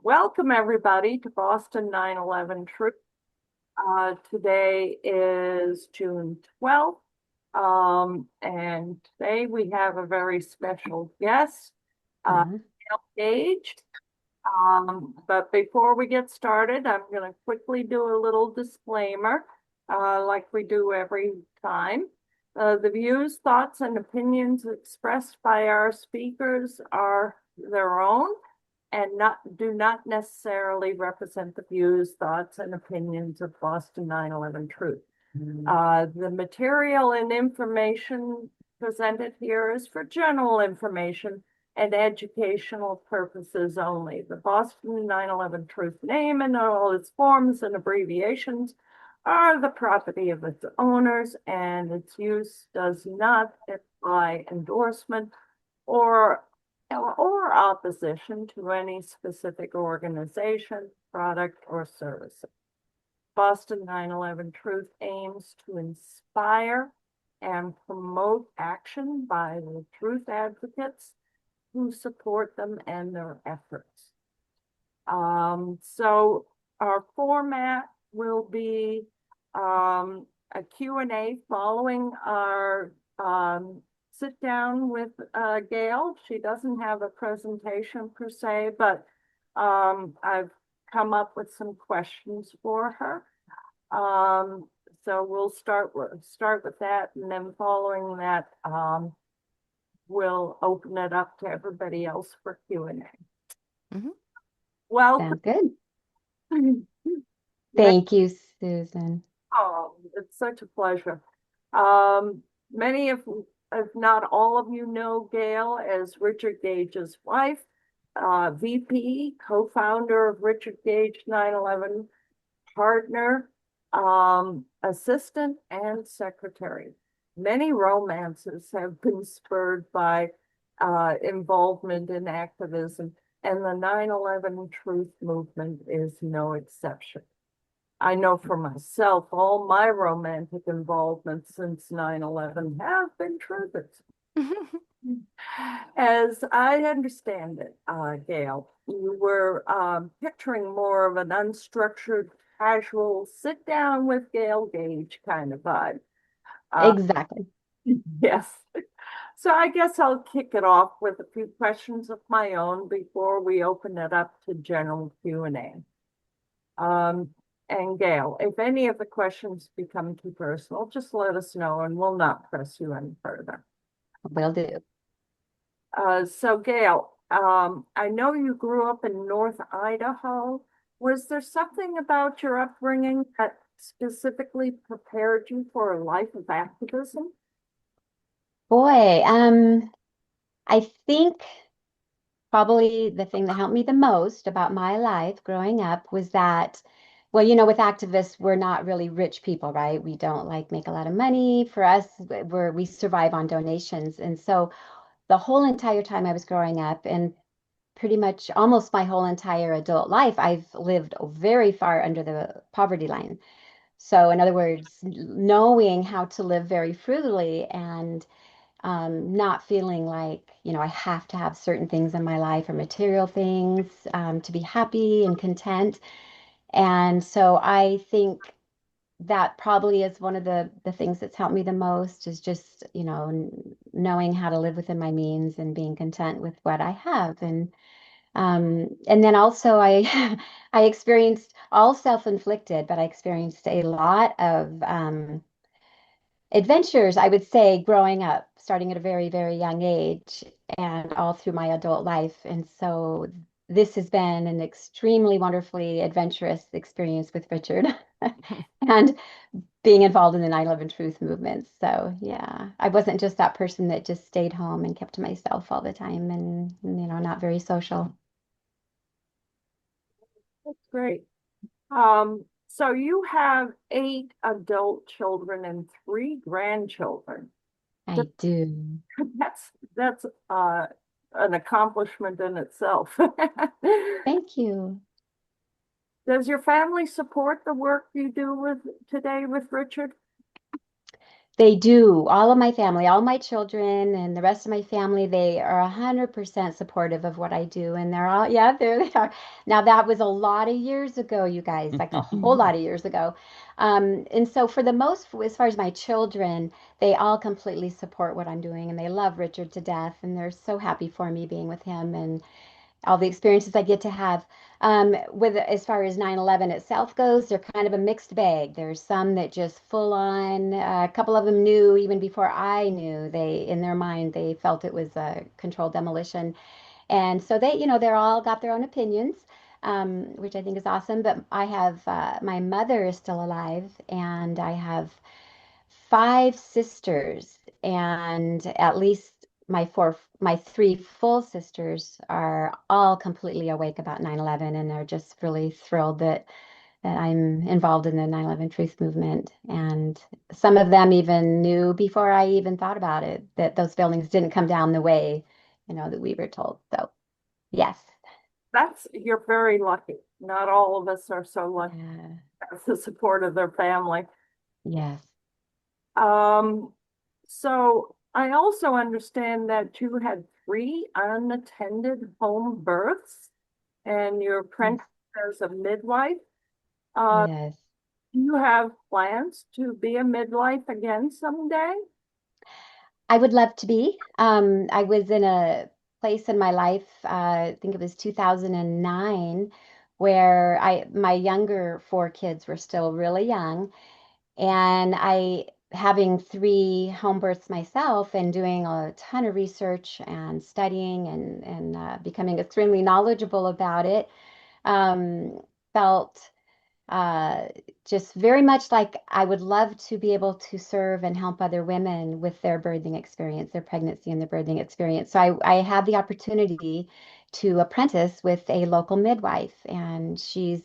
Welcome everybody to Boston 9/11 Truth. Today is June 12th, and today we have a very special guest, Uh, Gail Gage. But before we get started, I'm going to quickly do a little disclaimer, like we do every time. The views, thoughts, and opinions expressed by our speakers are their own and do not necessarily represent the views, thoughts, and opinions of Boston 9/11 Truth. The material and information presented here is for general information and educational purposes only. The Boston 9/11 Truth name and all its forms and abbreviations are the property of its owners, and its use does not imply endorsement or opposition to any specific organization, product, or service. Boston 9/11 Truth aims to inspire and promote action by the truth advocates who support them and their efforts. So our format will be a Q&A following our sit down with Gail. She doesn't have a presentation per se, but I've come up with some questions for her. So we'll start with that, and then following that, we'll open it up to everybody else for Q&A. mhm. Welcome. Sounds good. Ma- Thank you, Susan. Oh, it's such a pleasure. Many of, if not all of you, know Gail as Richard Gage's wife, VP, co-founder of Richard Gage 9/11, partner, assistant, and secretary. Many romances have been spurred by involvement in activism, and the 9/11 truth movement is no exception. I know for myself, all my romantic involvements since 9/11 have been truthers. As I understand it, Gail, you were picturing more of an unstructured, casual, sit down with Gail Gage kind of vibe. Uh, Exactly. yes. So I guess I'll kick it off with a few questions of my own before we open it up to general Q&A. Um, and Gail, if any of the questions become too personal, just let us know and we'll not press you any further. Will do. So Gail, I know you grew up in North Idaho. Was there something about your upbringing that specifically prepared you for a life of activism? Boy, I think probably the thing that helped me the most about my life growing up was that, well, with activists, we're not really rich people, right? We don't like make a lot of money. For us, we survive on donations. And so the whole entire time I was growing up, and pretty much almost my whole entire adult life, I've lived very far under the poverty line. So, in other words, knowing how to live very frugally and not feeling like, I have to have certain things in my life or material things to be happy and content. And so I think that probably is one of the things that's helped me the most is just, knowing how to live within my means and being content with what I have. And then also I I experienced all self-inflicted, but I experienced a lot of adventures, I would say, growing up, starting at a very, very young age and all through my adult life. And so this has been an extremely wonderfully adventurous experience with Richard and being involved in the 9/11 Truth movement. So yeah, I wasn't just that person that just stayed home and kept to myself all the time and, not very social. That's great. So you have 8 adult children and 3 grandchildren. I do. That's an accomplishment in itself. Thank you. Does your family support the work you do with today with Richard? They do. All of my family, all my children, and the rest of my family, they are 100% supportive of what I do. And they're all, yeah, there they are. Now, that was a lot of years ago, you guys, like a whole lot of years ago. And so, for the most, as far as my children, they all completely support what I'm doing and they love Richard to death. And they're so happy for me being with him and all the experiences I get to have. With as far as 9/11 itself goes, they're kind of a mixed bag. There's some that just full on. A couple of them knew even before I knew. They, in their mind, they felt it was a controlled demolition, and so they, they're all got their own opinions, which I think is awesome. But I have my mother is still alive, and I have five sisters, and at least my three full sisters are all completely awake about 9/11 and are just really thrilled that I'm involved in the 9/11 truth movement. And some of them even knew before I even thought about it that those buildings didn't come down the way, that we were told. So, yes. You're very lucky. Not all of us are so lucky Yeah. to have the support of their family. Yes. Um, so I also understand that you had three unattended home births and you're Yes. apprenticed as a midwife. Uh, Yes. do you have plans to be a midwife again someday? I would love to be. I was in a place in my life, I think it was 2009, where my younger four kids were still really young, and having three home births myself and doing a ton of research and studying and becoming extremely knowledgeable about it, um, felt uh, just very much like I would love to be able to serve and help other women with their birthing experience, their pregnancy and their birthing experience. So I had the opportunity to apprentice with a local midwife, and she's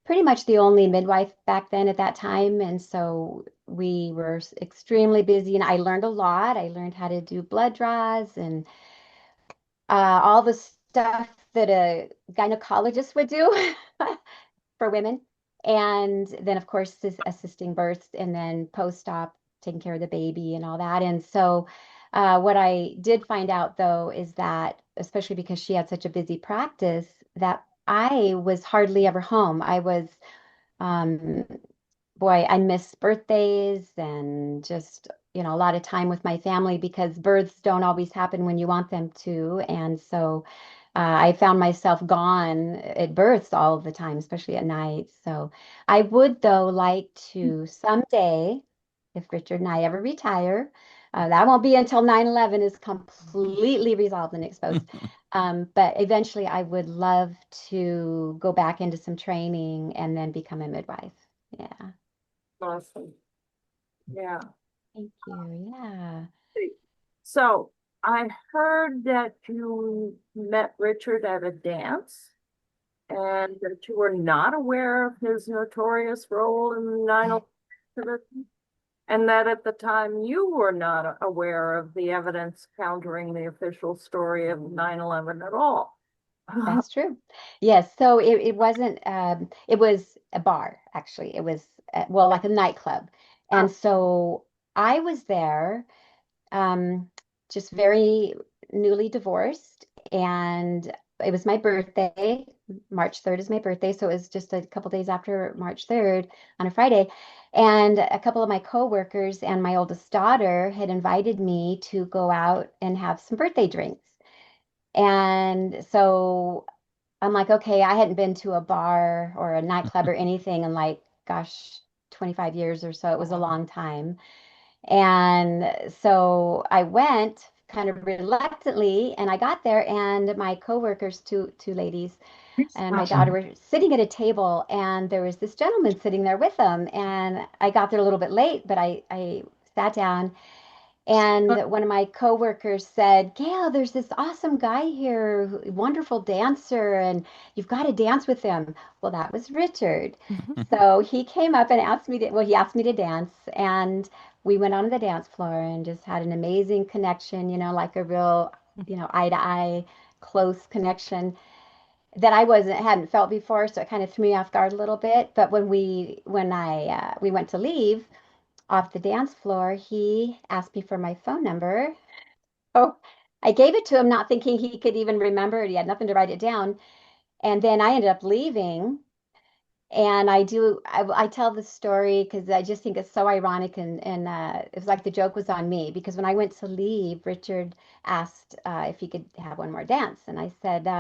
pretty much the only midwife back then at that time. And so we were extremely busy, and I learned a lot. I learned how to do blood draws and all the stuff that a gynecologist would do for women. And then, of course, assisting births and then post-op, taking care of the baby and all that. And so, what I did find out though is that, especially because she had such a busy practice, that I was hardly ever home. Um, boy, I miss birthdays and just, a lot of time with my family because births don't always happen when you want them to. And so I found myself gone at births all of the time, especially at night. So I would, though, like to someday, if Richard and I ever retire, that won't be until 9/11 is completely resolved and exposed. But eventually, I would love to go back into some training and then become a midwife. Yeah. Awesome. Yeah. Thank you. Yeah. So I heard that you met Richard at a dance and that you were not aware of his notorious role in the 9/11 activity, and that at the time you were not aware of the evidence countering the official story of 9/11 at all. That's true. Yes. So it wasn't, it was a bar, actually. It was, well, like a nightclub. And so I was there, um, just very newly divorced. And it was my birthday. March 3rd is my birthday. So it was just a couple days after March 3rd on a Friday. And a couple of my coworkers and my oldest daughter had invited me to go out and have some birthday drinks. And so I'm like, okay, I hadn't been to a bar or a nightclub or anything in like, gosh, 25 years or so. It was a long time. And so I went kind of reluctantly, and I got there, and my coworkers, two ladies, and my daughter were sitting at a table, and there was this gentleman sitting there with them. And I got there a little bit late, but I sat down, and one of my coworkers said, Gail, there's this awesome guy here, wonderful dancer, and you've got to dance with him. Well, that was Richard. So he came up and he asked me to dance, and we went on the dance floor and just had an amazing connection, like a real, eye to eye, close connection that I hadn't felt before. So it kind of threw me off guard a little bit. But when we went to leave, off the dance floor, he asked me for my phone number. Oh, I gave it to him, not thinking he could even remember it. He had nothing to write it down. And then I ended up leaving. And I tell this story because I just think it's so ironic and it was like the joke was on me because when I went to leave, Richard asked if he could have one more dance, and I said no,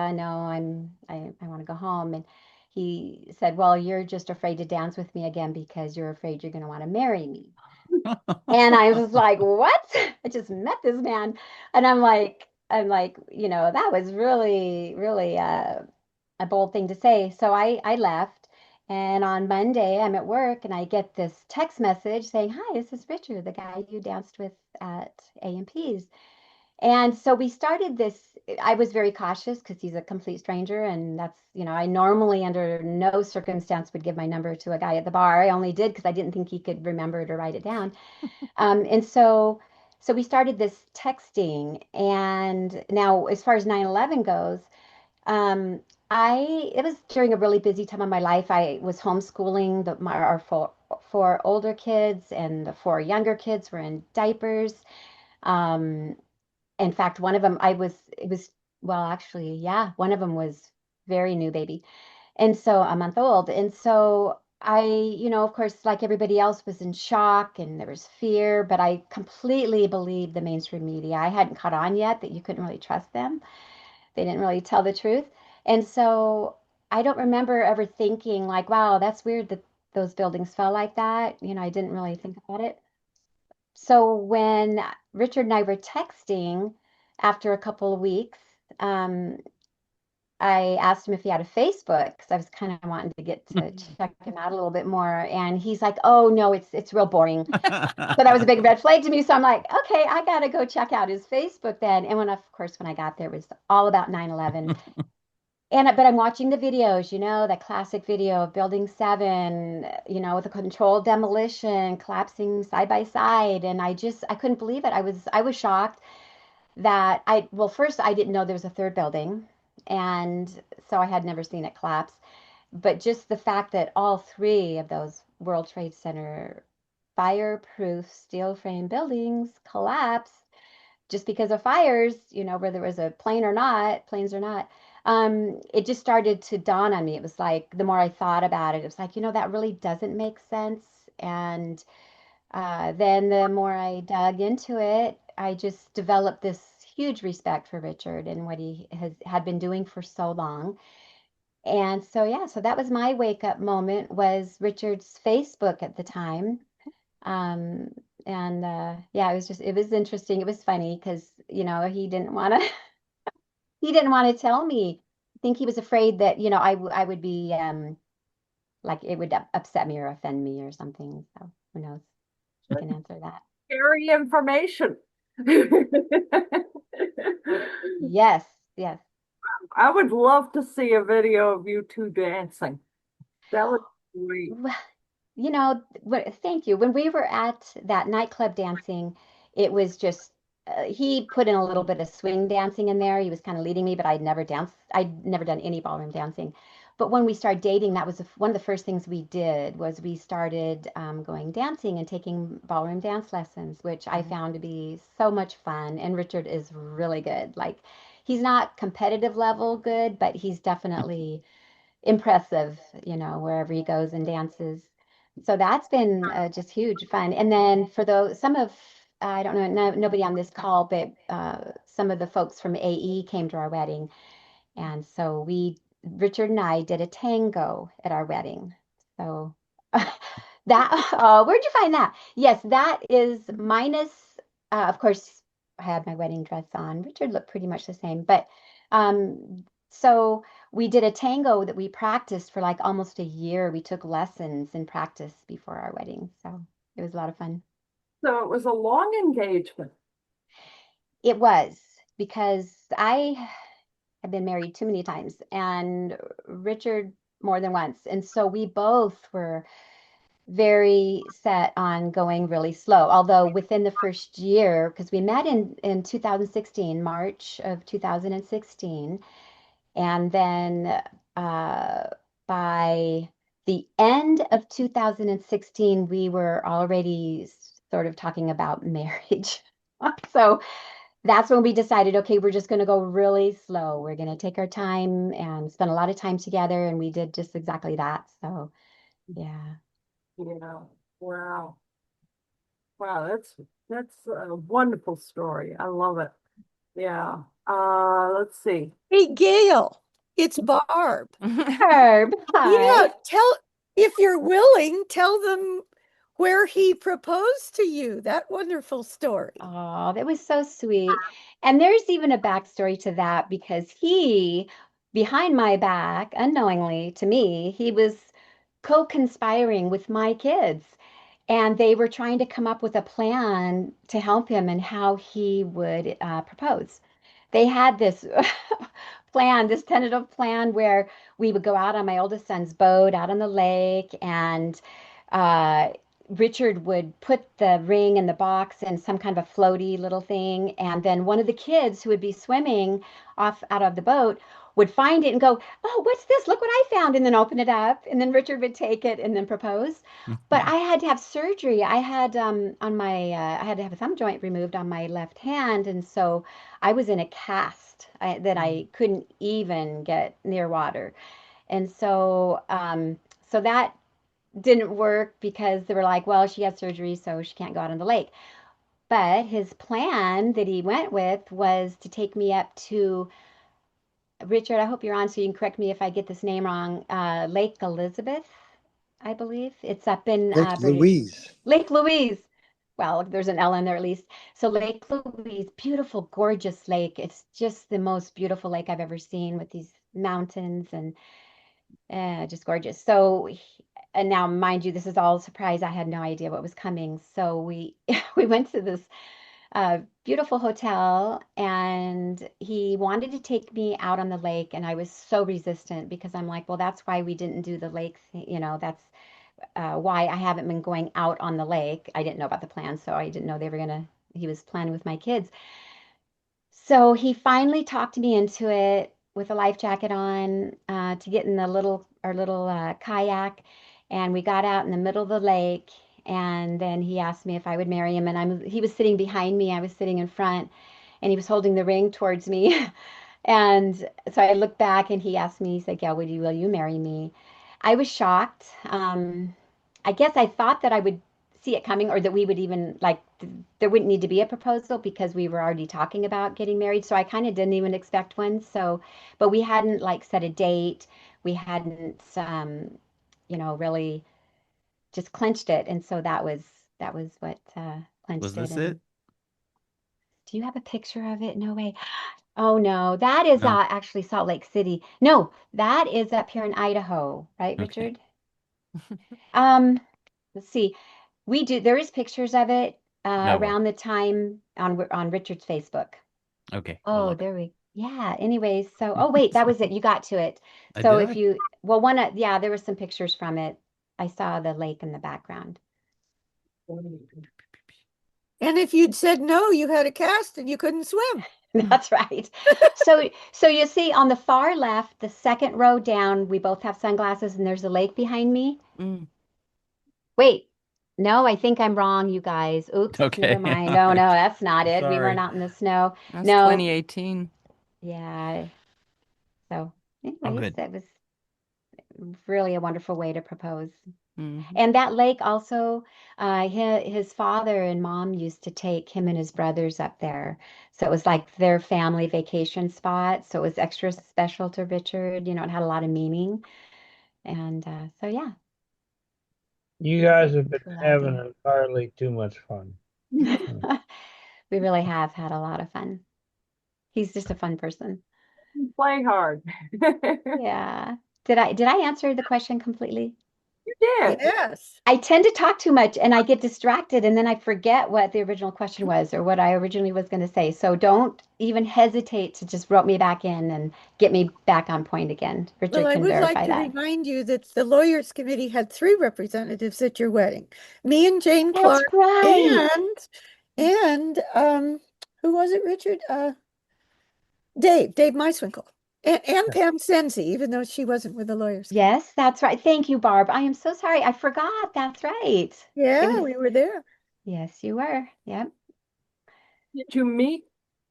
I want to go home, and he said, well, you're just afraid to dance with me again because you're afraid you're going to want to marry me. And I was like, what? I just met this man, and I'm like, that was really, really a bold thing to say. So I left. And on Monday, I'm at work and I get this text message saying, hi, this is Richard, the guy you danced with at A&P's. And so we started this. I was very cautious because he's a complete stranger. And I normally, under no circumstance, would give my number to a guy at the bar. I only did because I didn't think he could remember it or write it down. And so we started this texting. And now, as far as 9/11 goes, um, it was during a really busy time of my life. I was homeschooling our four older kids, and the four younger kids were in diapers. Um, in fact, one of them, it was, well, actually, yeah, one of them was very new baby, and so a month old. And so of course, like everybody else, was in shock and there was fear, but I completely believed the mainstream media. I hadn't caught on yet that you couldn't really trust them. They didn't really tell the truth. And so I don't remember ever thinking like, wow, that's weird that those buildings fell like that. I didn't really think about it. So when Richard and I were texting after a couple of weeks, um, I asked him if he had a Facebook because I was kind of wanting to get to check him out a little bit more. And he's like, oh no, it's real boring. So that was a big red flag to me. So I'm like, okay, I gotta go check out his Facebook then. And of course, when I got there, it was all about 9/11. But I'm watching the videos, that classic video of Building 7, with a controlled demolition collapsing side by side. And I couldn't believe it. I was shocked that well, first, I didn't know there was a third building. And so I had never seen it collapse. But just the fact that all three of those World Trade Center fireproof steel frame buildings collapsed just because of fires, whether it was a planes or not, it just started to dawn on me. It was like the more I thought about it, it was like, that really doesn't make sense. And then the more I dug into it, I just developed this huge respect for Richard and what he had been doing for so long. And so, yeah, so that was my wake up moment, was Richard's Facebook at the time. Um, and yeah, it was interesting. It was funny because, he didn't want to, he didn't want to tell me. I think he was afraid that, I would be, like it would upset me or offend me or something. So who knows? She can answer that. Scary information. Yes, yes. I would love to see a video of you two dancing. That would be great. Well, thank you. When we were at that nightclub dancing, it was just he put in a little bit of swing dancing in there. He was kind of leading me, but I'd never danced. I'd never done any ballroom dancing. But when we started dating, that was one of the first things we did, was we started going dancing and taking ballroom dance lessons, which I found to be so much fun. And Richard is really good. Like, he's not competitive level good, but he's definitely impressive, wherever he goes and dances. So that's been just huge fun. And then for those, some of, I don't know, nobody on this call, but some of the folks from AE came to our wedding. And so Richard and I did a tango at our wedding. So where'd you find that? Yes, that is minus, of course, I had my wedding dress on. Richard looked pretty much the same, but so we did a tango that we practiced for like almost a year. We took lessons and practice before our wedding. So it was a lot of fun. So it was a long engagement. It was, because I have been married too many times and Richard more than once. And so we both were very set on going really slow. Although within the first year, because we met in 2016, March of 2016, and then uh, by the end of 2016, we were already sort of talking about marriage. So that's when we decided, okay, we're just going to go really slow. We're going to take our time and spend a lot of time together. And we did just exactly that. So, yeah. Yeah. Wow. Wow, that's a wonderful story. I love it. Yeah. Let's see. Hey, Gail, it's Barb. Herb, Yeah, hi. if you're willing, tell them where he proposed to you. That wonderful story. Oh, that was so sweet. And there's even a backstory to that because he, behind my back, unknowingly to me, he was co-conspiring with my kids. And they were trying to come up with a plan to help him and how he would propose. They had this plan, this tentative plan where we would go out on my oldest son's boat out on the lake, and uh, Richard would put the ring in the box in some kind of a floaty little thing, and then one of the kids who would be swimming off out of the boat would find it and go, "Oh, what's this? Look what I found!" and then open it up, and then Richard would take it and then propose. But I had to have surgery. I had I had to have a thumb joint removed on my left hand, and so I was in a cast that I couldn't even get near water. And so that didn't work because they were like, well, she had surgery, so she can't go out on the lake. But his plan that he went with was to take me up to Richard. I hope you're on so you can correct me if I get this name wrong. Lake Elizabeth, I believe. It's up in Lake British. Louise. Lake Louise. Well, there's an L in there at least. So Lake Louise, beautiful, gorgeous lake. It's just the most beautiful lake I've ever seen with these mountains and just gorgeous. And now, mind you, this is all a surprise. I had no idea what was coming. So we we went to this beautiful hotel, and he wanted to take me out on the lake, and I was so resistant because I'm like, well, that's why we didn't do the lake thing. That's why I haven't been going out on the lake. I didn't know about the plan, so I didn't know he was planning with my kids. So he finally talked me into it with a life jacket on to get in our little kayak, and we got out in the middle of the lake. And then he asked me if I would marry him, and he was sitting behind me, I was sitting in front, and he was holding the ring towards me. And so I looked back, and he asked me, he said, "Gail, will you marry me?" I was shocked. I guess I thought that I would see it coming, or that we would even there wouldn't need to be a proposal because we were already talking about getting married. So I kind of didn't even expect one. So, but we hadn't like set a date. We hadn't, really just clinched it. And so that was what Was clinched it. this And it? do you have a picture of it? No way. Oh no, that is No. actually Salt Lake City. No, that is up here in Idaho, right, Okay. Richard? Um, let's see. There is pictures of it No way. around the time on Richard's Facebook. Okay, we'll Oh, look. there we. Yeah. Anyways, oh wait, that was it. You got to it. I So did if I? you, well, yeah, there were some pictures from it. I saw the lake in the background. And if you'd said no, you had a cast and you couldn't swim. That's right. So you see on the far left, the second row down, we both have sunglasses, and there's a lake behind me. Mm. Wait, no, I think I'm wrong, you guys. Oops, never Okay. mind. All No, no, right. that's not it. We weren't Sorry. out in the snow. That's No, 2018. yeah. So, Oh, anyways, good. that was really a wonderful way to propose. Hmm. And that lake also, his father and mom used to take him and his brothers up there. So it was like their family vacation spot. So it was extra special to Richard. It had a lot of meaning. And so, yeah, You guys very have been cool having idea. entirely too much fun. We really have had a lot of fun. He's just a fun person. Play hard. You Yeah. Did I answer the question completely? did. Yes. I tend to talk too much and I get distracted and then I forget what the original question was or what I originally was going to say. So don't even hesitate to just rope me back in and get me back on point again. Well, Richard I can would like verify to that. remind you that the Lawyers Committee had three representatives at your wedding. Me and Jane That's Clark right. and who was it, Richard? Dave Meiswinkle. And Pam Sensi, even though she wasn't with the lawyers. Yes, that's right. Thank you, Barb. I am so sorry. I forgot. That's right. It Yeah, was, we were there. yes, you were. Yep. Did you meet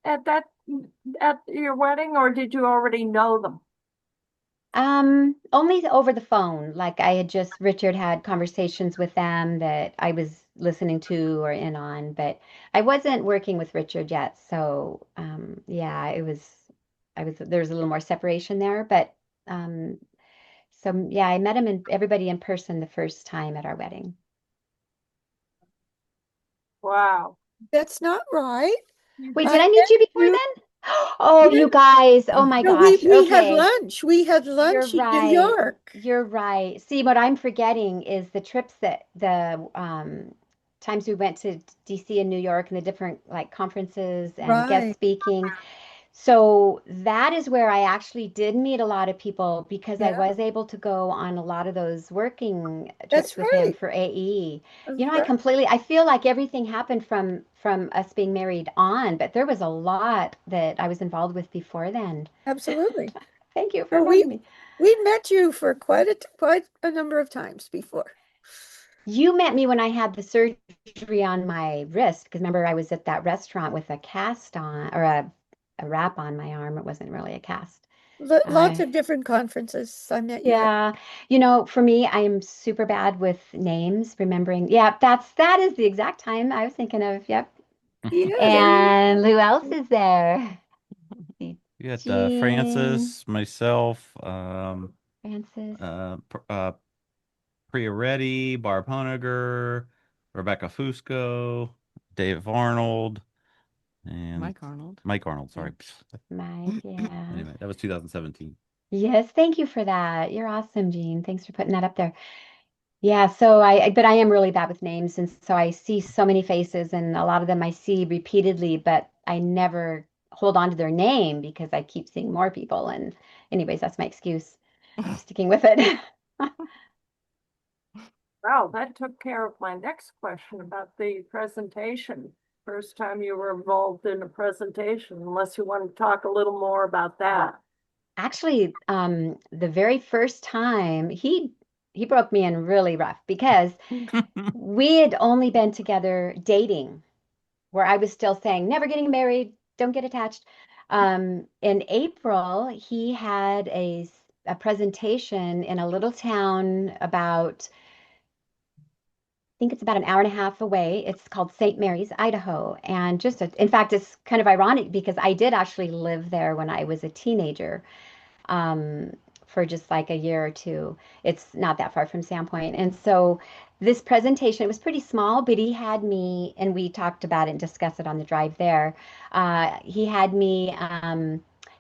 at at your wedding, or did you already know them? Only over the phone. Like I had just, Richard had conversations with them that I was listening to or in on, but I wasn't working with Richard yet. So, yeah, there was a little more separation there, but, um, so yeah, I met him and everybody in person the first time at our wedding. Wow. That's not right. Wait, I did I met meet you before you. then? Oh, Yeah, you guys. Oh my no, gosh. we had Okay. lunch. We had You're lunch in New right. York. You're right. See, what I'm forgetting is the trips that the times we went to DC and New York and the different like conferences and guest Right. speaking. So that is where I actually did meet a lot of people because I Yeah, was able to go on a lot of those working trips that's with him right. for AE. You know, Right. I feel like everything happened from us being married on, but there was a lot that I was involved with before then. Absolutely. Thank you for Well, reminding me. we met you for quite a number of times before. You met me when I had the surgery on my wrist because remember I was at that restaurant with a cast on or a wrap on my arm. It wasn't really a cast. Lots Uh, of different conferences I met you at. yeah, for me, I am super bad with names, remembering. Yeah, that is the exact time I was thinking of. Yep. Yeah, there you And who else go. is there? You got Jean, Francis, myself, Francis, Priya Reddy, Barb Honegger, Rebecca Fusco, Dave Arnold, and Mike Arnold. Mike Arnold. Yeah. Sorry. Mike. Yeah. Anyway, that was 2017. Yes, thank you for that. You're awesome, Jean. Thanks for putting that up there. Yeah, but I am really bad with names, and so I see so many faces, and a lot of them I see repeatedly, but I never hold on to their name because I keep seeing more people. And anyways, that's my excuse. I'm sticking with it. Wow, that took care of my next question about the presentation. First time you were involved in a presentation, unless you want to talk a little more about that. Actually, the very first time he broke me in really rough because we had only been together dating where I was still saying, never getting married, don't get attached. In April, he had a presentation in a little town about, I think it's about an hour and a half away. It's called St. Mary's, Idaho. And in fact, it's kind of ironic because I did actually live there when I was a teenager um, for just like a year or two. It's not that far from Sandpoint. And so this presentation, it was pretty small, but he had me, and we talked about it and discussed it on the drive there. He had me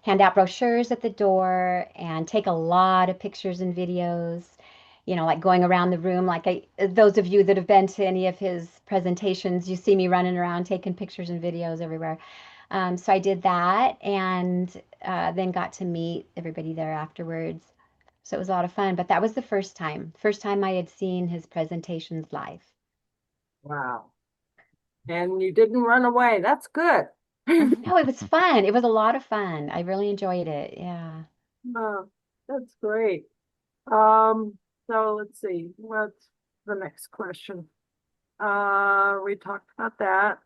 hand out brochures at the door and take a lot of pictures and videos. Like going around the room, those of you that have been to any of his presentations, you see me running around taking pictures and videos everywhere. So I did that and then got to meet everybody there afterwards. So it was a lot of fun. But that was the first time I had seen his presentations live. Wow. And you didn't run away. That's good. No, it was fun. It was a lot of fun. I really enjoyed it. Yeah. Oh, that's great. Um, so let's see, what's the next question? We talked about that.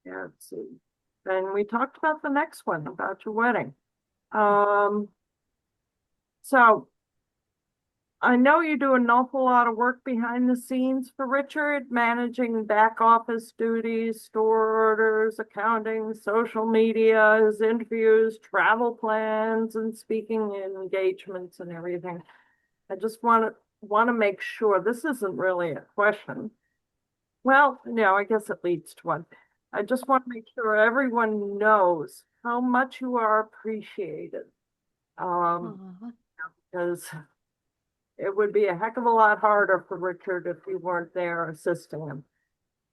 Yeah, let's see. Then we talked about the next one, about your wedding. Um, so I know you do an awful lot of work behind the scenes for Richard, managing back office duties, store orders, accounting, social media, his interviews, travel plans, and speaking engagements and everything. I just want to make sure this isn't really a question. Well, no, I guess it leads to one. I just want to make sure everyone knows how much you are appreciated. Aw. Because it would be a heck of a lot harder for Richard if you weren't there assisting him.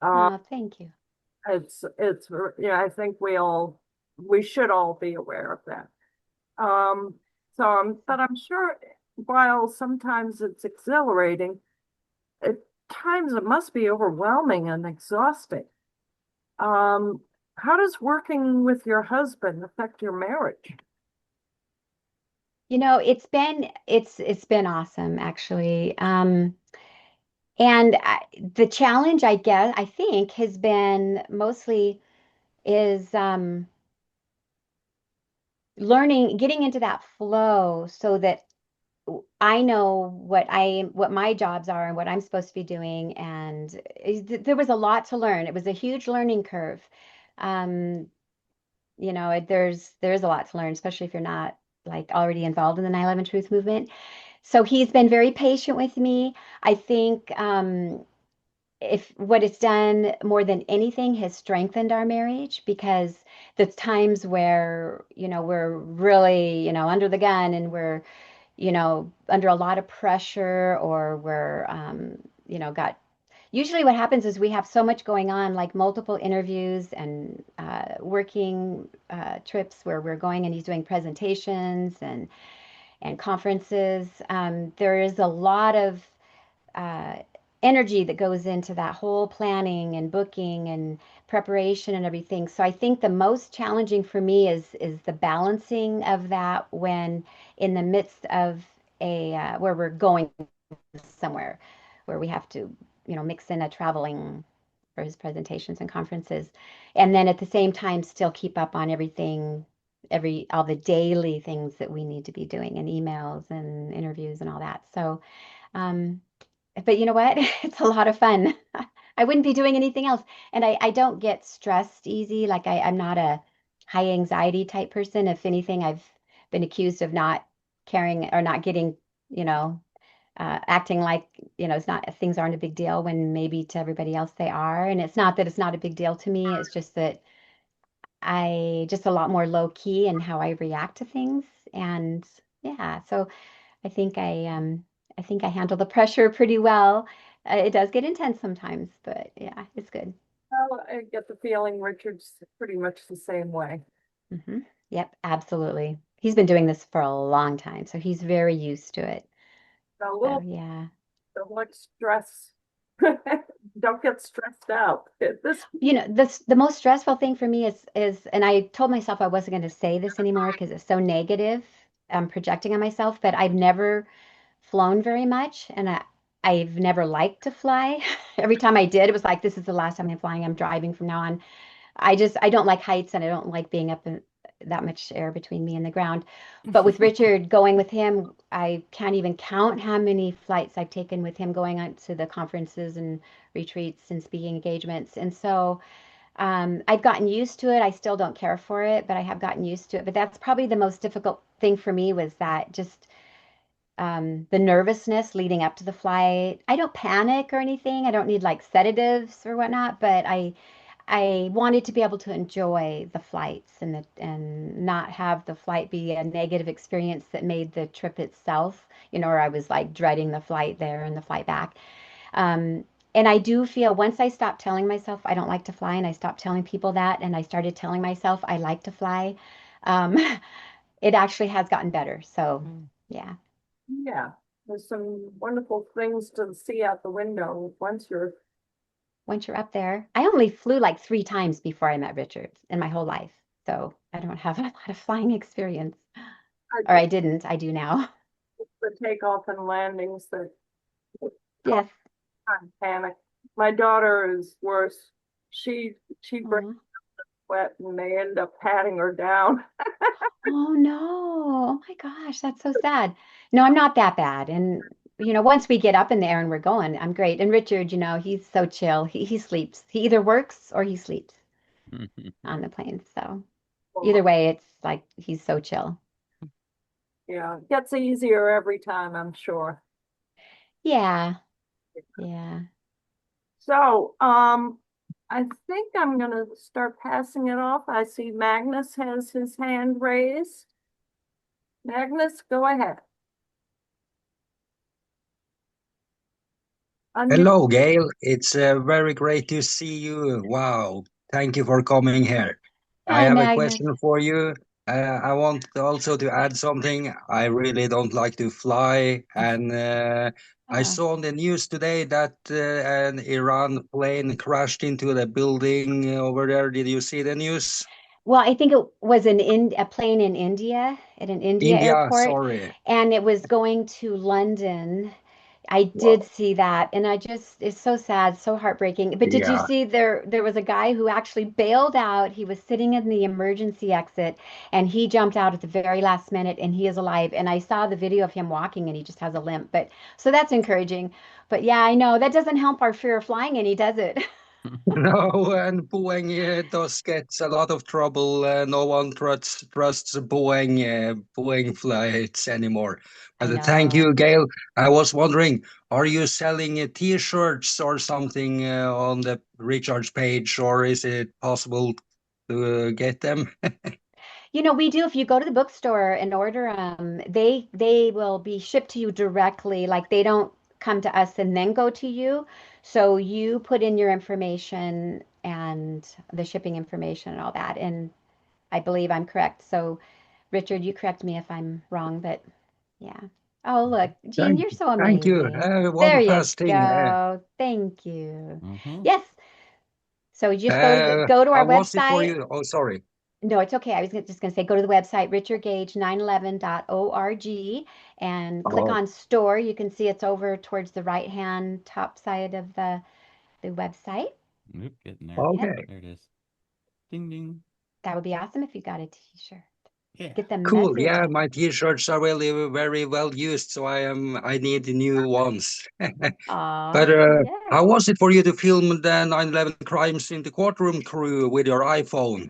Uh, Oh, thank you. it's yeah, I think we should all be aware of that. But I'm sure while sometimes it's exhilarating, at times it must be overwhelming and exhausting. Um, How does working with your husband affect your marriage? You know, it's been awesome actually. And the challenge, I guess, I think, has been mostly is learning, getting into that flow so that I know what my jobs are and what I'm supposed to be doing. And there was a lot to learn. It was a huge learning curve. Um, there's a lot to learn, especially if you're not like already involved in the 9/11 Truth movement. So he's been very patient with me. I think if what it's done more than anything has strengthened our marriage because the times where, we're really, under the gun and we're, under a lot of pressure or we're, got usually what happens is we have so much going on, like multiple interviews and working trips where we're going and he's doing presentations and conferences. There is a lot of uh, energy that goes into that whole planning and booking and preparation and everything. So I think the most challenging for me is the balancing of that when in the midst of a where we're going somewhere where we have to, mix in a traveling for his presentations and conferences, and then at the same time still keep up on everything, all the daily things that we need to be doing and emails and interviews and all that. So, um, but you know what? It's a lot of fun. I wouldn't be doing anything else. And I don't get stressed easy. Like I'm not a high anxiety type person. If anything, I've been accused of not caring or not getting, you know, acting like, it's not, things aren't a big deal when maybe to everybody else they are. And it's not that it's not a big deal to me. It's just that I just a lot more low key in how I react to things. And yeah, so I think I handle the pressure pretty well. It does get intense sometimes, but yeah, it's good. Well, I get the feeling Richard's pretty much the same way. Hmm. Yep, absolutely. He's been doing this for a long time, so he's very used to it. A So little yeah. so much stress. Don't get stressed out. This, The most stressful thing for me is, and I told myself I wasn't going to say this anymore because it's so negative. I'm projecting on myself, but I've never flown very much, and I've never liked to fly. Every time I did, it was like, this is the last time I'm flying. I'm driving from now on. I don't like heights and I don't like being up in that much air between me and the ground. But with Richard going with him, I can't even count how many flights I've taken with him going on to the conferences and retreats and speaking engagements. And so I've gotten used to it. I still don't care for it, but I have gotten used to it. But that's probably the most difficult thing for me was that just the nervousness leading up to the flight. I don't panic or anything. I don't need like sedatives or whatnot, but I wanted to be able to enjoy the flights and not have the flight be a negative experience that made the trip itself, or I was like dreading the flight there and the flight back. Um, and I do feel once I stopped telling myself I don't like to fly, and I stopped telling people that, and I started telling myself I like to fly, um, it actually has gotten better. So, yeah. yeah, there's some wonderful things to see out the window once you're. Once you're up there, I only flew like 3 times before I met Richard in my whole life. So I don't have a lot of flying experience. I Or I just didn't. I do now. the takeoff and landings that cause Yes. panic. My daughter is worse. She breaks Aw. sweat and they end up patting her down. Oh no. Oh my gosh, that's so sad. No, I'm not that bad. And once we get up in the air and we're going, I'm great. And Richard, he's so chill. He sleeps. He either works or he sleeps on the plane. So either way, it's like he's so chill. Yeah, it gets easier every time, I'm sure. Yeah. Yeah. So, I think I'm gonna start passing it off. I see Magnus has his hand raised. Magnus, go ahead. Unmute. Hello, Gail. It's very great to see you. Wow. Thank you for coming here. I Hi, have a Magnus. question for you. I want also to add something. I really don't like to fly, and I Oh. saw on the news today that an Iran plane crashed into the building over there. Did you see the news? Well, I think it was a plane in India at an India India, airport, sorry. and it was going to London. I did Wow. see that, and it's so sad, so heartbreaking. But did you Yeah. see there was a guy who actually bailed out. He was sitting in the emergency exit, and he jumped out at the very last minute, and he is alive. And I saw the video of him walking, and he just has a limp. But so that's encouraging. But yeah, I know that doesn't help our fear of flying any, does it? No, and Boeing does get a lot of trouble. No one trusts Boeing flights anymore. I But thank know. you, Gail. I was wondering, are you selling t-shirts or something on the recharge page, or is it possible to get them? We do. If you go to the bookstore and order them, they will be shipped to you directly. Like they don't come to us and then go to you. So you put in your information and the shipping information and all that. And I believe I'm correct. So Richard, you correct me if I'm wrong, but yeah. Oh, look, Jean, you're so Thank you. amazing. There One you fast thing. go. Thank you. Hmm. Yes. So you just go to our How was it for website. you? Oh, sorry. No, it's okay. I was just going to say go to the website, richardgage911.org, and click Oh, on store. You can see it's over towards the right-hand top side of the website. Nope, getting there. Yep, okay. There it is. Ding ding. that would be awesome if you got a t-shirt. Yeah. Get the Cool. message Yeah, out. my t-shirts are really very well used, so I need new ones. Aw, But yes. how was it for you to film the 9/11 crimes in the courtroom crew with your iPhone?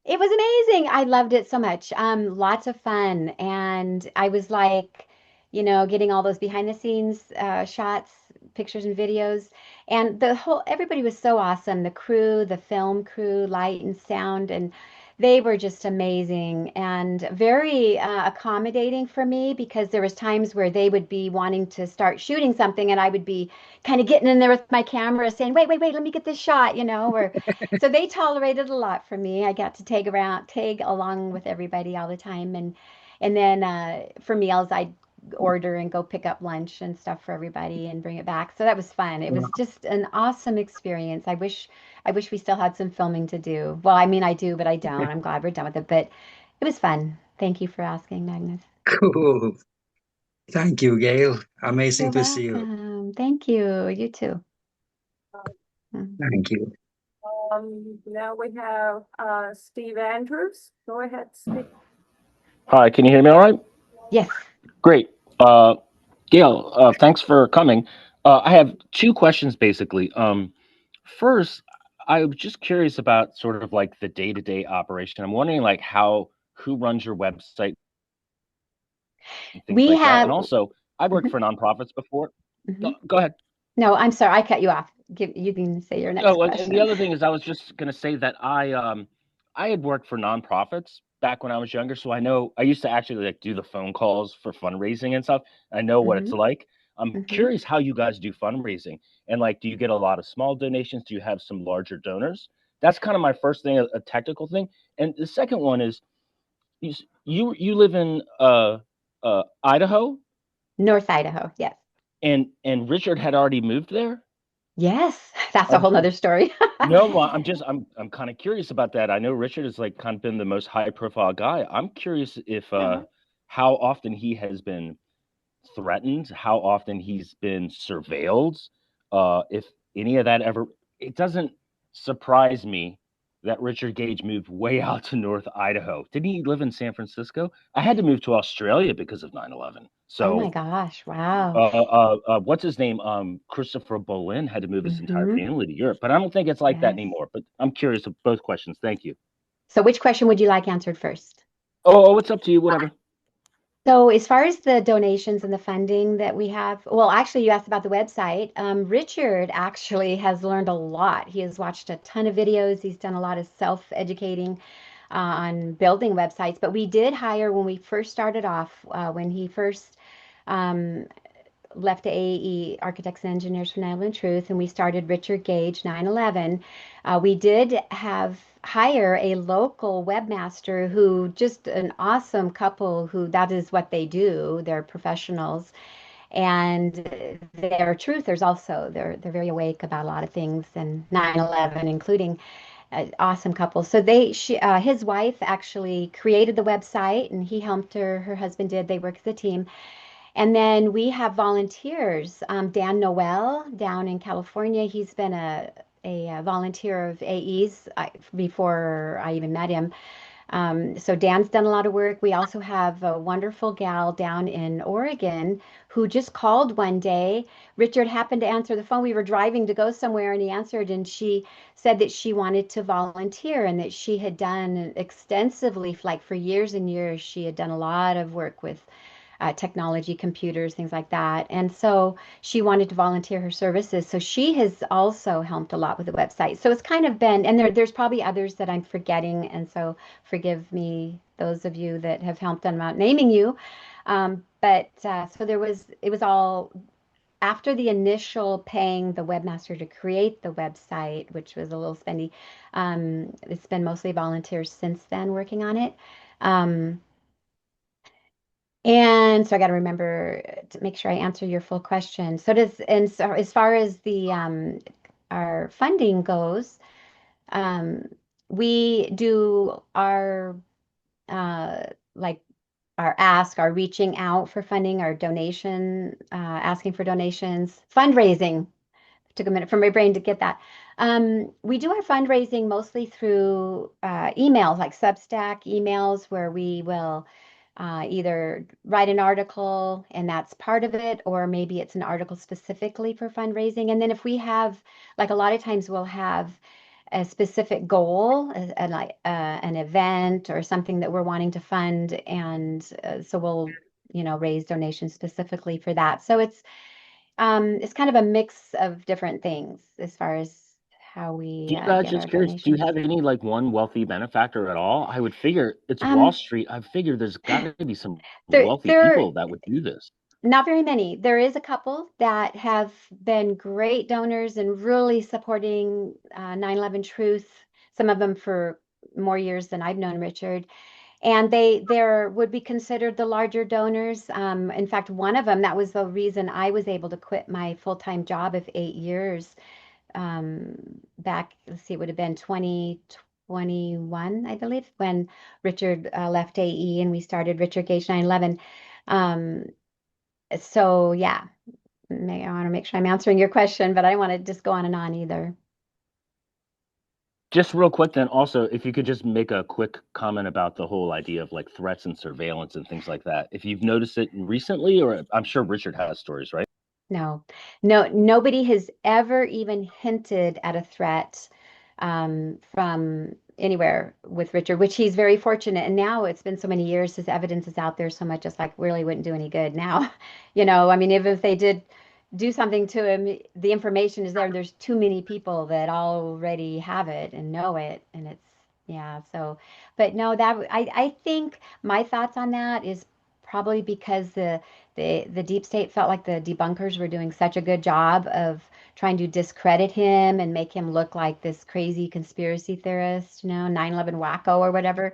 It was amazing. I loved it so much. Lots of fun. And I was like, getting all those behind the scenes shots, pictures and videos. And everybody was so awesome. The crew, the film crew, light and sound, and they were just amazing and very accommodating for me because there was times where they would be wanting to start shooting something and I would be kind of getting in there with my camera saying, wait, wait, wait, let me get this shot, or so they tolerated a lot from me. I got to tag along with everybody all the time, and then for meals I'd order and go pick up lunch and stuff for everybody and bring it back. So that was fun. It was just an awesome experience. I wish we still had some filming to do. Well, I mean I do, but I don't. I'm glad we're done with it. But it was fun. Thank you for asking, Magnus. Cool. Thank you, Gail. You're Amazing to see you. welcome. Thank you. You too. Mhm. Thank you. Now we have Steve Andrews. Go ahead, Steve. Hi, can you hear me all right? Yes. Great. Gail, thanks for coming. I have two questions basically. First, I was just curious about sort of like the day-to-day operation. I'm wondering like who runs your website and things We like that. And have. also, I've worked Mhm, for nonprofits before. mhm. Go ahead. No, I'm sorry. I cut you off. You can say your next Oh, and the question. other thing is, I was just gonna say that I had worked for nonprofits back when I was younger, so I know I used to actually like do the phone calls for fundraising and stuff. I know what it's Hmm. like. I'm Hmm. curious how you guys do fundraising, and like, do you get a lot of small donations? Do you have some larger donors? That's kind of my first thing, a technical thing. And the second one is, you live in Idaho, North Idaho. Yes. and Richard had already moved there. Yes. That's a whole nother story. No, well, I'm kind of curious about that. I know Richard has like kind of been the most high profile guy. I'm curious if Yeah. how often he has been threatened, how often he's been surveilled, if any of that ever. It doesn't surprise me that Richard Gage moved way out to North Idaho. Didn't he live in San Francisco? I had to move to Australia because of 9/11. Oh my So gosh. Wow. what's his name? Christopher Bolin had to move his entire Hmm. family to Europe, but I don't think it's like that Yes. anymore. But I'm curious of both questions. Thank you. So which question would you like answered first? It's up to you. Whatever. So as far as the donations and the funding that we have, well, actually, you asked about the website. Richard actually has learned a lot. He has watched a ton of videos. He's done a lot of self-educating on building websites. But we did hire when we first started off, when he first um, left AAE, Architects and Engineers for 9/11 Truth, and we started Richard Gage 9/11. We did hire a local webmaster who just an awesome couple who that is what they do. They're professionals And they're truthers also. They're very awake about a lot of things and 9/11, including awesome couple. So his wife actually created the website, and he helped her. Her husband did. They work as a team. And then we have volunteers. Dan Noel down in California. He's been a volunteer of AE's before I even met him. So Dan's done a lot of work. We also have a wonderful gal down in Oregon who just called one day. Richard happened to answer the phone. We were driving to go somewhere and he answered, and she said that she wanted to volunteer and that she had done extensively, like for years and years, she had done a lot of work with technology, computers, things like that. And so she wanted to volunteer her services. So she has also helped a lot with the website. So it's kind of been, and there's probably others that I'm forgetting. And so forgive me, those of you that have helped. I'm not naming you. So it was all after the initial paying the webmaster to create the website, which was a little spendy. It's been mostly volunteers since then working on it. Um, and so I got to remember to make sure I answer your full question. So as far as the our funding goes, um, we do our uh, like our reaching out for funding, our donation, asking for donations, fundraising. Took a minute for my brain to get that. We do our fundraising mostly through emails, like Substack emails, where we will either write an article and that's part of it, or maybe it's an article specifically for fundraising. And then if we have, like a lot of times we'll have a specific goal, like an event or something that we're wanting to fund, and so we'll, raise donations specifically for that. So it's kind of a mix of different things as far as how we Do you guys, get our just curious, do you donations. have any like one wealthy benefactor at all? I would figure it's Wall Um, Street. I figure there's got to be some there, wealthy there people that would do this. Not very many. There is a couple that have been great donors and really supporting 9/11 Truth, some of them for more years than I've known Richard. And there would be considered the larger donors. In fact, one of them, that was the reason I was able to quit my full-time job of 8 years back, let's see, it would have been 2021, I believe, when Richard left AE and we started Richard Gage 9/11. Um, so yeah, I want to make sure I'm answering your question, but I don't want to just go on and on either. Just real quick, then also, if you could just make a quick comment about the whole idea of like threats and surveillance and things like that. If you've noticed it recently, or I'm sure Richard has stories, right? No, no, nobody has ever even hinted at a threat from anywhere with Richard, which he's very fortunate. And now it's been so many years, his evidence is out there so much, it's like really wouldn't do any good now. I mean, even if they did do something to him, the information is there. There's too many people that already have it and know it. And yeah, so, but no, I think my thoughts on that is probably because the deep state felt like the debunkers were doing such a good job of trying to discredit him and make him look like this crazy conspiracy theorist, 9/11 wacko or whatever.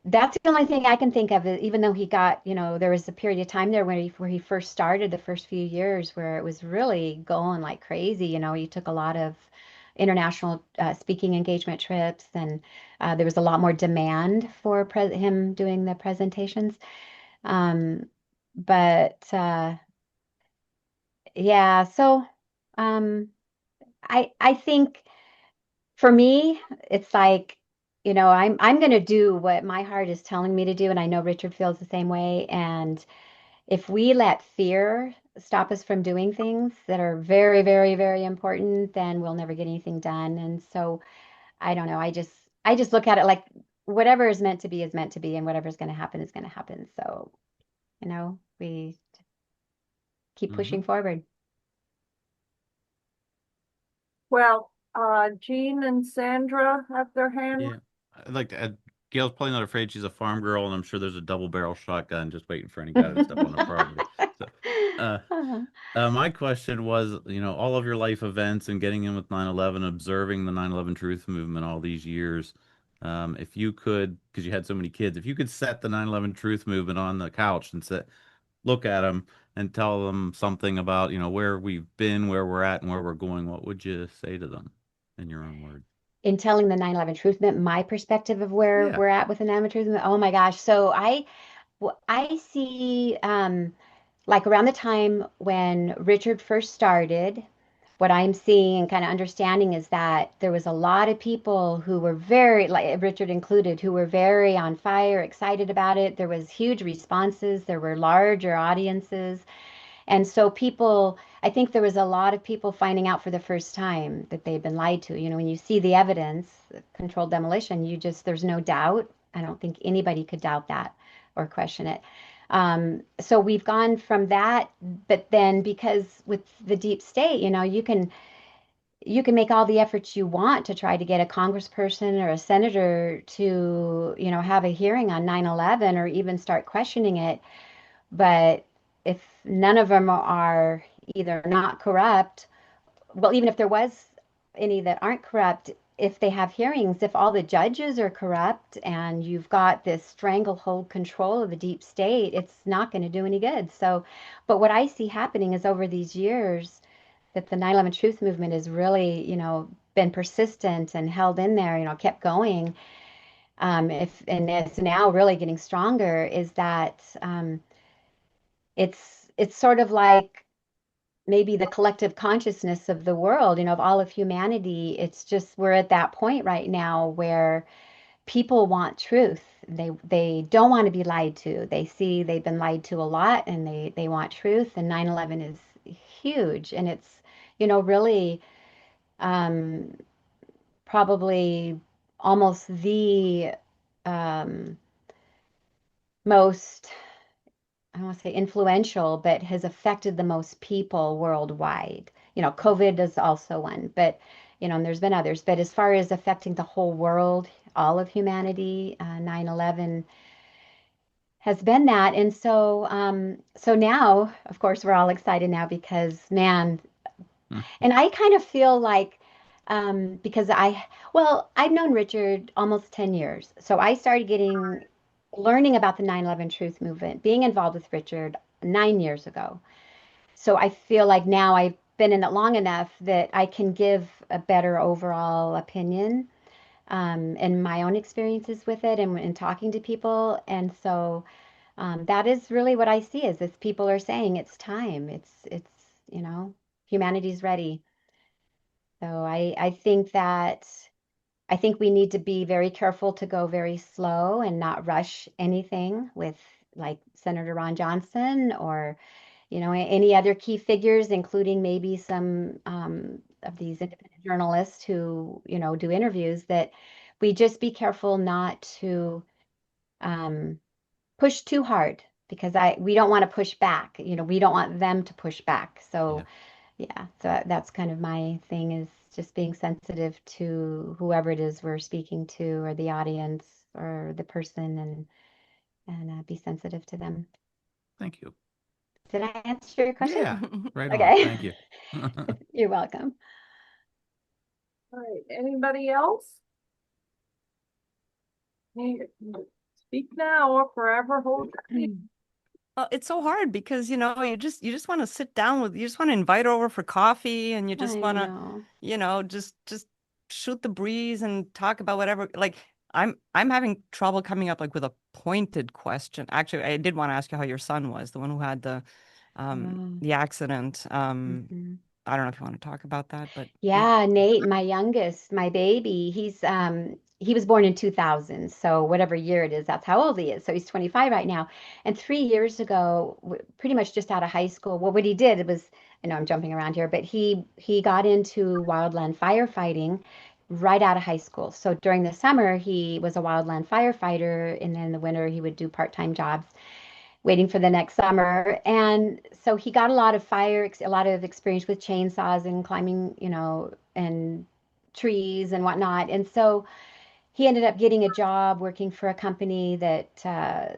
That's the only thing I can think of, even though he got, there was a period of time there where he first started the first few years where it was really going like crazy. He took a lot of international speaking engagement trips, and there was a lot more demand for him doing the presentations. Um, but yeah, so um, I think for me, it's like, I'm going to do what my heart is telling me to do, and I know Richard feels the same way. And if we let fear stop us from doing things that are very, very, very important, then we'll never get anything done. And so I don't know. I just look at it like whatever is meant to be is meant to be, and whatever's going to happen is going to happen. So, we keep Mm-hmm. pushing forward. Well, Jean and Sandra have their hand. Yeah. I'd like to add, Gail's probably not afraid she's a farm girl, and I'm sure there's a double barrel shotgun just waiting for any guy to step on her property. So, my question was, all of your life events and getting in with 9/11, observing the 9/11 truth movement all these years, if you could, because you had so many kids, if you could set the 9/11 truth movement on the couch and say, look at them and tell them something about, where we've been, where we're at, and where we're going, what would you say to them in your own words? In telling the 9/11 truth movement, my perspective of where Yeah. we're at with the 9/11 truth movement, oh my gosh. So I see like around the time when Richard first started, what I'm seeing and kind of understanding is that there was a lot of people who were very, like Richard included, who were very on fire, excited about it. There was huge responses. There were larger audiences. And so people, I think there was a lot of people finding out for the first time that they've been lied to. When you see the evidence, controlled demolition, there's no doubt. I don't think anybody could doubt that or question it. So we've gone from that, but then because with the deep state, you can make all the efforts you want to try to get a congressperson or a senator to, have a hearing on 9/11 or even start questioning it. But if none of them are either not corrupt, well, even if there was any that aren't corrupt, if they have hearings, if all the judges are corrupt and you've got this stranglehold control of the deep state, it's not going to do any good. So, but what I see happening is over these years that the 9/11 truth movement has really, been persistent and held in there, kept going. If and it's now really getting stronger, is that it's sort of like maybe the collective consciousness of the world, of all of humanity. It's just we're at that point right now where people want truth. They don't want to be lied to. They see they've been lied to a lot and they want truth. And 9/11 is huge. And it's, really um, probably almost the um, most, I don't want to say influential, but has affected the most people worldwide. COVID is also one, but and there's been others. But as far as affecting the whole world, all of humanity, 9/11 has been that. And so now, of course, we're all excited now because, man, Hmm. and I kind of feel like, because I've known Richard almost 10 years. So I started learning about the 9/11 truth movement, being involved with Richard 9 years ago. So I feel like now I've been in it long enough that I can give a better overall opinion, and my own experiences with it and in talking to people. And so that is really what I see is this people are saying it's time. Humanity's ready. So I think we need to be very careful to go very slow and not rush anything with like Senator Ron Johnson or, any other key figures, including maybe some of these independent journalists who, do interviews, that we just be careful not to um, push too hard because we don't want to push back. We don't want them to push back. So Yeah. yeah, so that's kind of my thing is just being sensitive to whoever it is we're speaking to or the audience or the person and be sensitive to them. Thank you. Did I answer your question? Yeah. Right on. Okay. Thank you. You're welcome. All right, anybody else? Hey, speak now or forever hold your peace. It's so hard because you just want to sit down you just want to invite her over for coffee and you just I want to know. just shoot the breeze and talk about whatever. Like I'm having trouble coming up like with a pointed question. Actually, I did want to ask you how your son was, the one who had the Oh. accident. Mhm. I don't know if you want to talk about that, but yeah. Yeah, Nate, my youngest, my baby, he was born in 2000, so whatever year it is, that's how old he is. So he's 25 right now. And 3 years ago, pretty much just out of high school, well, what he did was, I know I'm jumping around here, but he got into wildland firefighting right out of high school. So during the summer, he was a wildland firefighter, and then in the winter he would do part-time jobs waiting for the next summer. And so he got a lot of experience with chainsaws and climbing, and trees and whatnot. And so he ended up getting a job working for a company that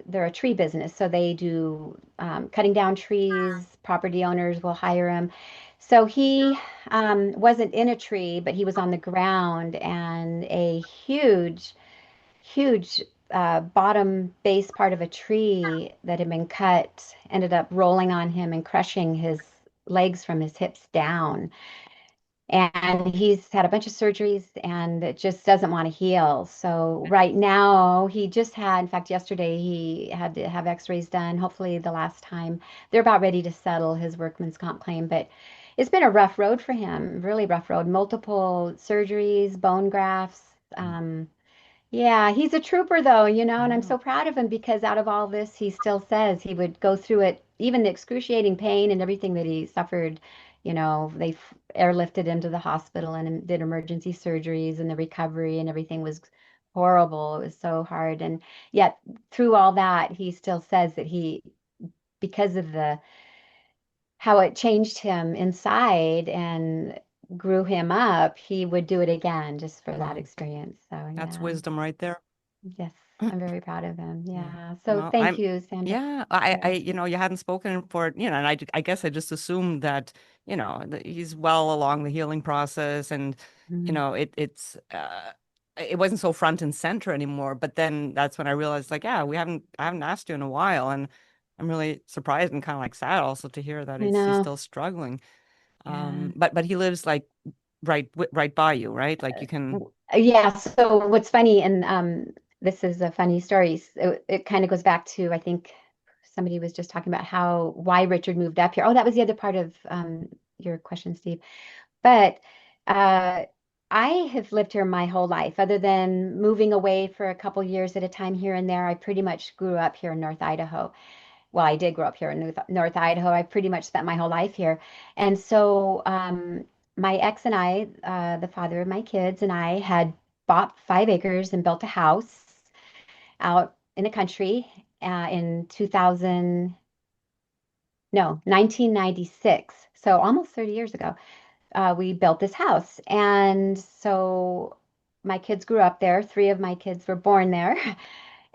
they're a tree business. So they do cutting down trees, property owners will hire him. So he wasn't in a tree, but he was on the ground, and a huge bottom base part of a tree that had been cut ended up rolling on him and crushing his legs from his hips down. And he's had a bunch of surgeries and it just doesn't want to heal. So right now he just had, in fact, yesterday he had to have x-rays done, hopefully the last time. They're about ready to settle his workman's comp claim, but it's been a rough road for him, really rough road. Multiple surgeries, bone grafts. Yeah, he's a trooper though, and I'm Yeah. so proud of him because out of all this, he still says he would go through it, even the excruciating pain and everything that he suffered. They airlifted him to the hospital and did emergency surgeries, and the recovery and everything was horrible. It was so hard. And yet, through all that, he still says that because of the how it changed him inside and grew him up, he would do it again just for that Wow. experience. So, That's yeah. wisdom right there. Yes, I'm very proud of him. Yeah. Yeah. So Well, thank you, Sandra. yeah, Yeah. you hadn't spoken for, and I guess I just assumed that, that he's well along the healing process and, Mhm. it wasn't so front and center anymore. But then that's when I realized like, yeah, I haven't asked you in a while. And I'm really surprised and kind of like sad also to hear that I he's know. still struggling. Yeah. But he lives like right by you, right? Like you can, Yeah. So what's funny, and this is a funny story. It kind of goes back to, I think somebody was just talking about why Richard moved up here. Oh, that was the other part of your question, Steve. But uh, I have lived here my whole life, other than moving away for a couple years at a time here and there. I pretty much grew up here in North Idaho. Well, I did grow up here in North Idaho. I pretty much spent my whole life here. And so my ex and I, the father of my kids, and I had bought 5 acres and built a house out in the country in 2000, no, 1996. So almost 30 years ago, we built this house. And so my kids grew up there. 3 of my kids were born there.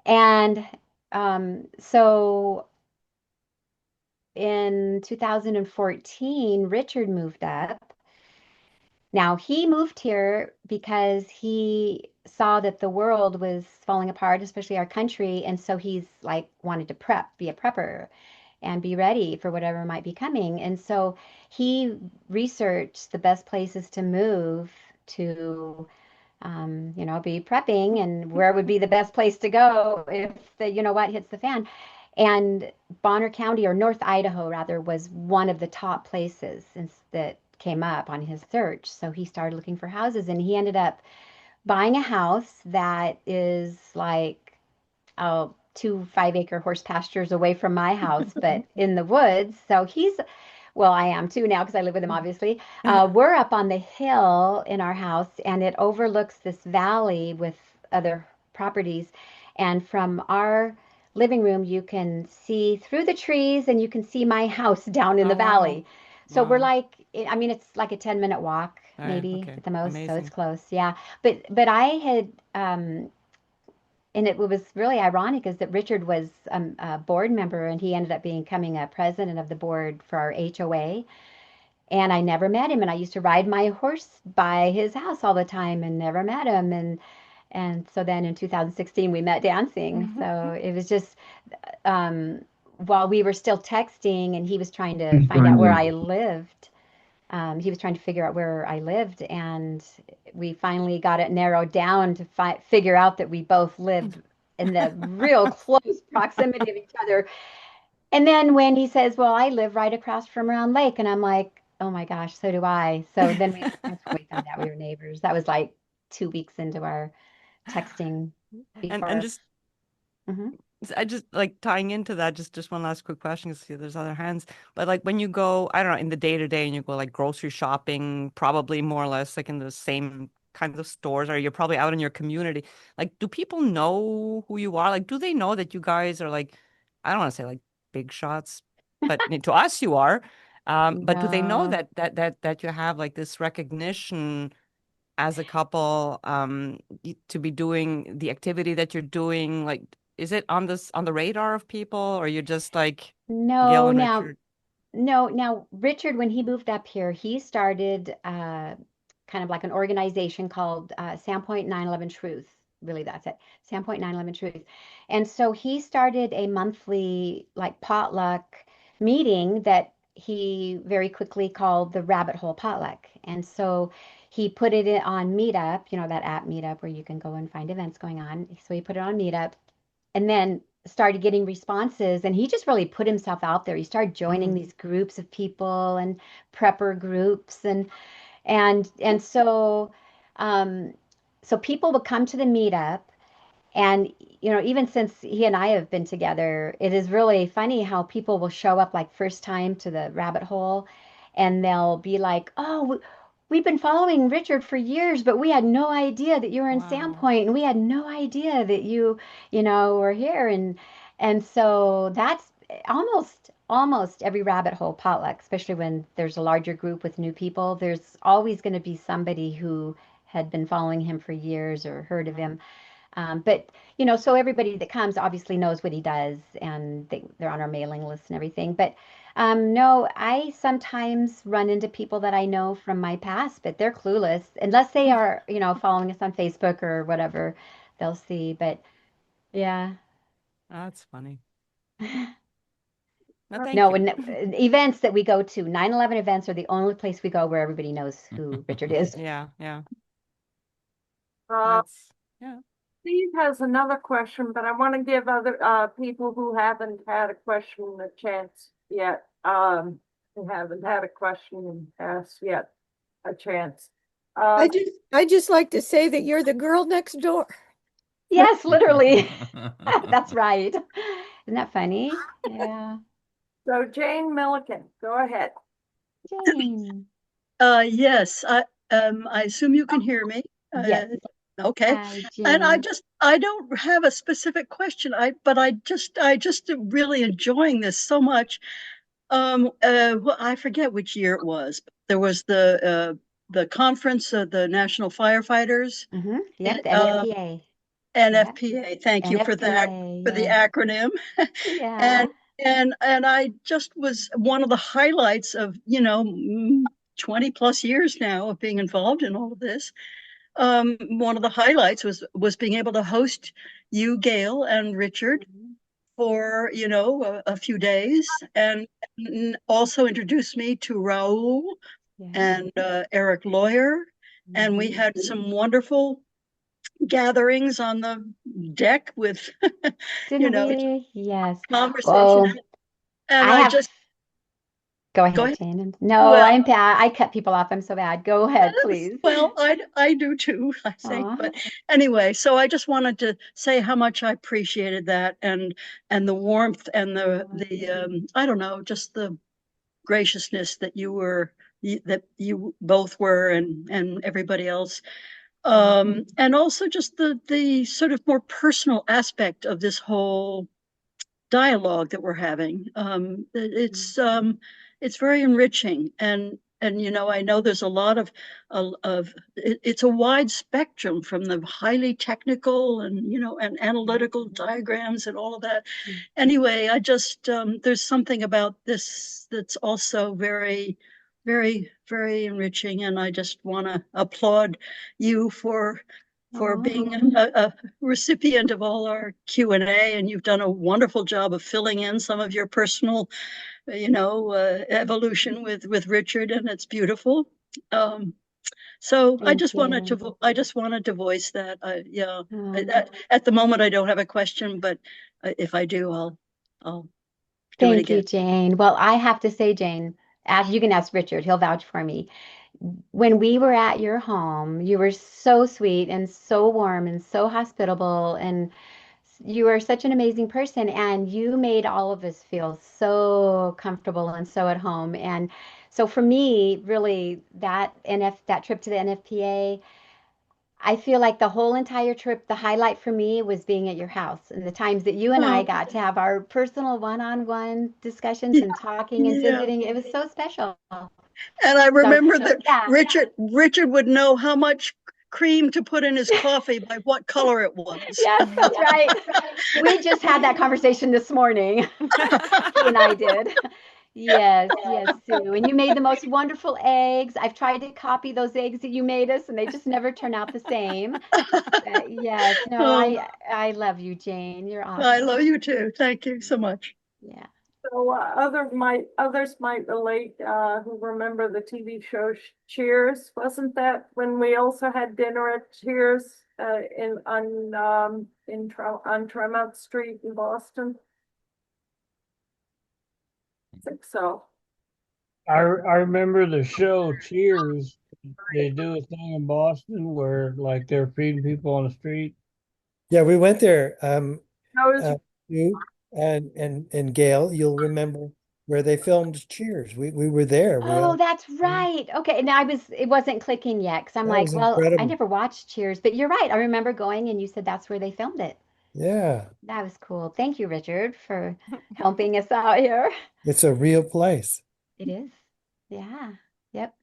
And so in 2014, Richard moved up. Now, he moved here because he saw that the world was falling apart, especially our country. And so he's like wanted to be a prepper and be ready for whatever might be coming. And so he researched the best places to move to be prepping and where would be the best place to go if what hits the fan. And Bonner County, or North Idaho rather, was one of the top places that came up on his search. So he started looking for houses and he ended up buying a house that is like 2 5-acre horse pastures away from my house, but in the woods. So well, I am too now because I live with him, obviously. We're up on the hill in our house, and it overlooks this valley with other properties. And from our living room, you can see through the trees and you can see my house down in oh the wow, valley. So we're wow, like, I mean, it's like a 10-minute walk, right, maybe okay, at the most. So it's amazing. close. Yeah. But I had, and it was really ironic is that Richard was a board member and he ended up becoming a president of the board for our HOA. And I never met him. And I used to ride my horse by his house all the time and never met him. And so then in 2016 we met dancing. So it was just while we were still texting and he was trying to find out where I lived. He was trying to figure out where I lived, and we finally got it narrowed down to figure out that we both lived in the real close proximity of each other. And then when he says, "Well, I live right across from Round Lake," and I'm like, "Oh my gosh, so do I." So then that's when we found out we were neighbors. That was like 2 weeks into our texting And before. just Mhm. I just like tying into that, just one last quick question because there's other hands. But like when you go, I don't know, in the day to day and you go like grocery shopping, probably more or less like in the same kinds of stores, or you're probably out in your community. Like, do people know who you are? Like, do they know that you guys are like, I don't want to say like big shots, but to us you are. But do they know No, that you have like this recognition as a couple to be doing the activity that you're doing? Like, is it on the radar of people, or you're just like Gail no, and now, Richard? no, now, Richard, when he moved up here, he started kind of like an organization called Sandpoint 9/11 Truth. really that's it. Sandpoint 9/11 Truth. And so he started a monthly like potluck meeting that he very quickly called the Rabbit Hole Potluck. And so he put it on Meetup, that app Meetup where you can go and find events going on. So he put it on Meetup and then started getting responses, and he just really put himself out there. He started joining these groups of people and prepper groups, and um so people would come to the meetup. And even since he and I have been together, it is really funny how people will show up like first time to the rabbit hole, and they'll be like, "Oh, we've been following Richard for years, but we had no idea that you were in Wow. Sandpoint, and we had no idea that were here." And so that's almost every rabbit hole potluck, especially when there's a larger group with new people. There's always going to be somebody who had been following him for years or heard of him. But so everybody that comes obviously knows what he does, and they're on our mailing list and everything. But no, I sometimes run into people that I know from my past, but they're clueless unless they are, following us on Facebook or whatever. They'll see. But yeah, That's funny. No, thank no, you. when events that we go to, 9/11 events are the only place we go where everybody knows who Richard is. Yeah, yeah. Uh, That's yeah. Steve has another question, but I want to give other people who haven't had a question a chance yet. Who haven't had a question asked yet a chance. I just like to say that you're the girl next door. Yes, literally. That's right. Isn't that funny? Yeah. So Jane Milliken, go ahead. Jane. Yes, I assume you can hear me. Yes. Okay. Hi, And Jane. I don't have a specific question. But I just really enjoying this so much. Well, I forget which year it was. There was the conference of the National Firefighters. Yep, the uh, NFPA. Yeah, NFPA. Thank you for that, NFPA. for the Yeah. acronym. Yeah. And I just was one of the highlights of 20 plus years now of being involved in all of this. One of the highlights was being able to host you, Gail, and Richard for a few days, and also introduced me to Raul Yeah. and Eric Lawyer, and we had some wonderful gatherings on the deck with Didn't we? Yes. conversation. Well, And I I have. just Go go ahead, ahead. Jane. No, Well, I'm bad. I cut people off. I'm so bad. Go ahead, please. well, I do too, I think. Aw. But anyway, so I just wanted to say how much I appreciated that, and the warmth and the I don't know, just the graciousness that you both were, and everybody else. And also just the sort of more personal aspect of this whole dialogue that we're having. It's very enriching, and I know there's a lot of it's a wide spectrum from the highly technical and analytical diagrams and all of that. Anyway, I just there's something about this that's also very, very, very enriching, and I just want to applaud you for Aw. being a recipient of all our Q&A, and you've done a wonderful job of filling in some of your personal, evolution with Richard, and it's beautiful. So I Thank just wanted you. to voice that. Yeah, Oh, at the moment I don't have a question, but if I do, I'll do it thank you, again. Jane. Well, I have to say, Jane, you can ask Richard. He'll vouch for me. When we were at your home, you were so sweet and so warm and so hospitable, and you are such an amazing person, and you made all of us feel so comfortable and so at home. And so for me, really, that trip to the NFPA, I feel like the whole entire trip, the highlight for me was being at your house and the times that you and I Oh, got to have our personal one-on-one discussions and talking and yeah. visiting. It was so special. And I So, remember that yeah. Richard would know how much cream to put in his coffee by what color it was. Yes, that's right. We just had that conversation this morning. He and I did. Yes, yes, Sue. And you made the most wonderful eggs. I've tried to copy those eggs that you made us, and they just never turn out the same. But yes, no, Oh, I love you, Jane. You're I love awesome. you too. Thank you so much. Yeah. So others might relate who remember the TV show Cheers. Wasn't that when we also had dinner at Cheers on Tremont Street in Boston? I think so. I remember the show Cheers. They do a thing in Boston where like they're feeding people on the street. Yeah, we went there. Those You and Gail, you'll remember where they filmed Cheers. We were there. We Oh, all that's right. Okay, now it wasn't clicking yet because I'm that like, was well, I incredible. never watched Cheers, but you're right. I remember going and you said that's where they filmed it. Yeah, That was cool. Thank you, Richard, for helping us out here. it's a real place. It is. Yeah. Yep.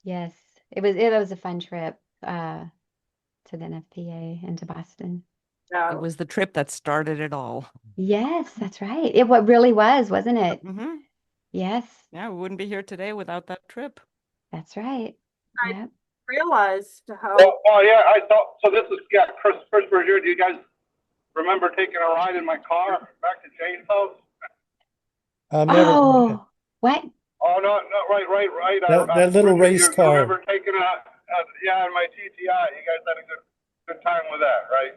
Yes. It was a fun trip to the NFPA and to Boston. It was the trip that started it all. Yes, that's right. It what really was, wasn't it? Mm-hmm. Yes, Yeah, we wouldn't be here today without that trip. that's right. I Yep. realized how Oh yeah, I thought so. This is Chris Berger. Do you guys remember taking a ride in my car back to Jane's house? Never Oh, what? Oh no, no, right. that little Richard, race you car. remember taking yeah, in my TTI. You guys had a good time with that, right?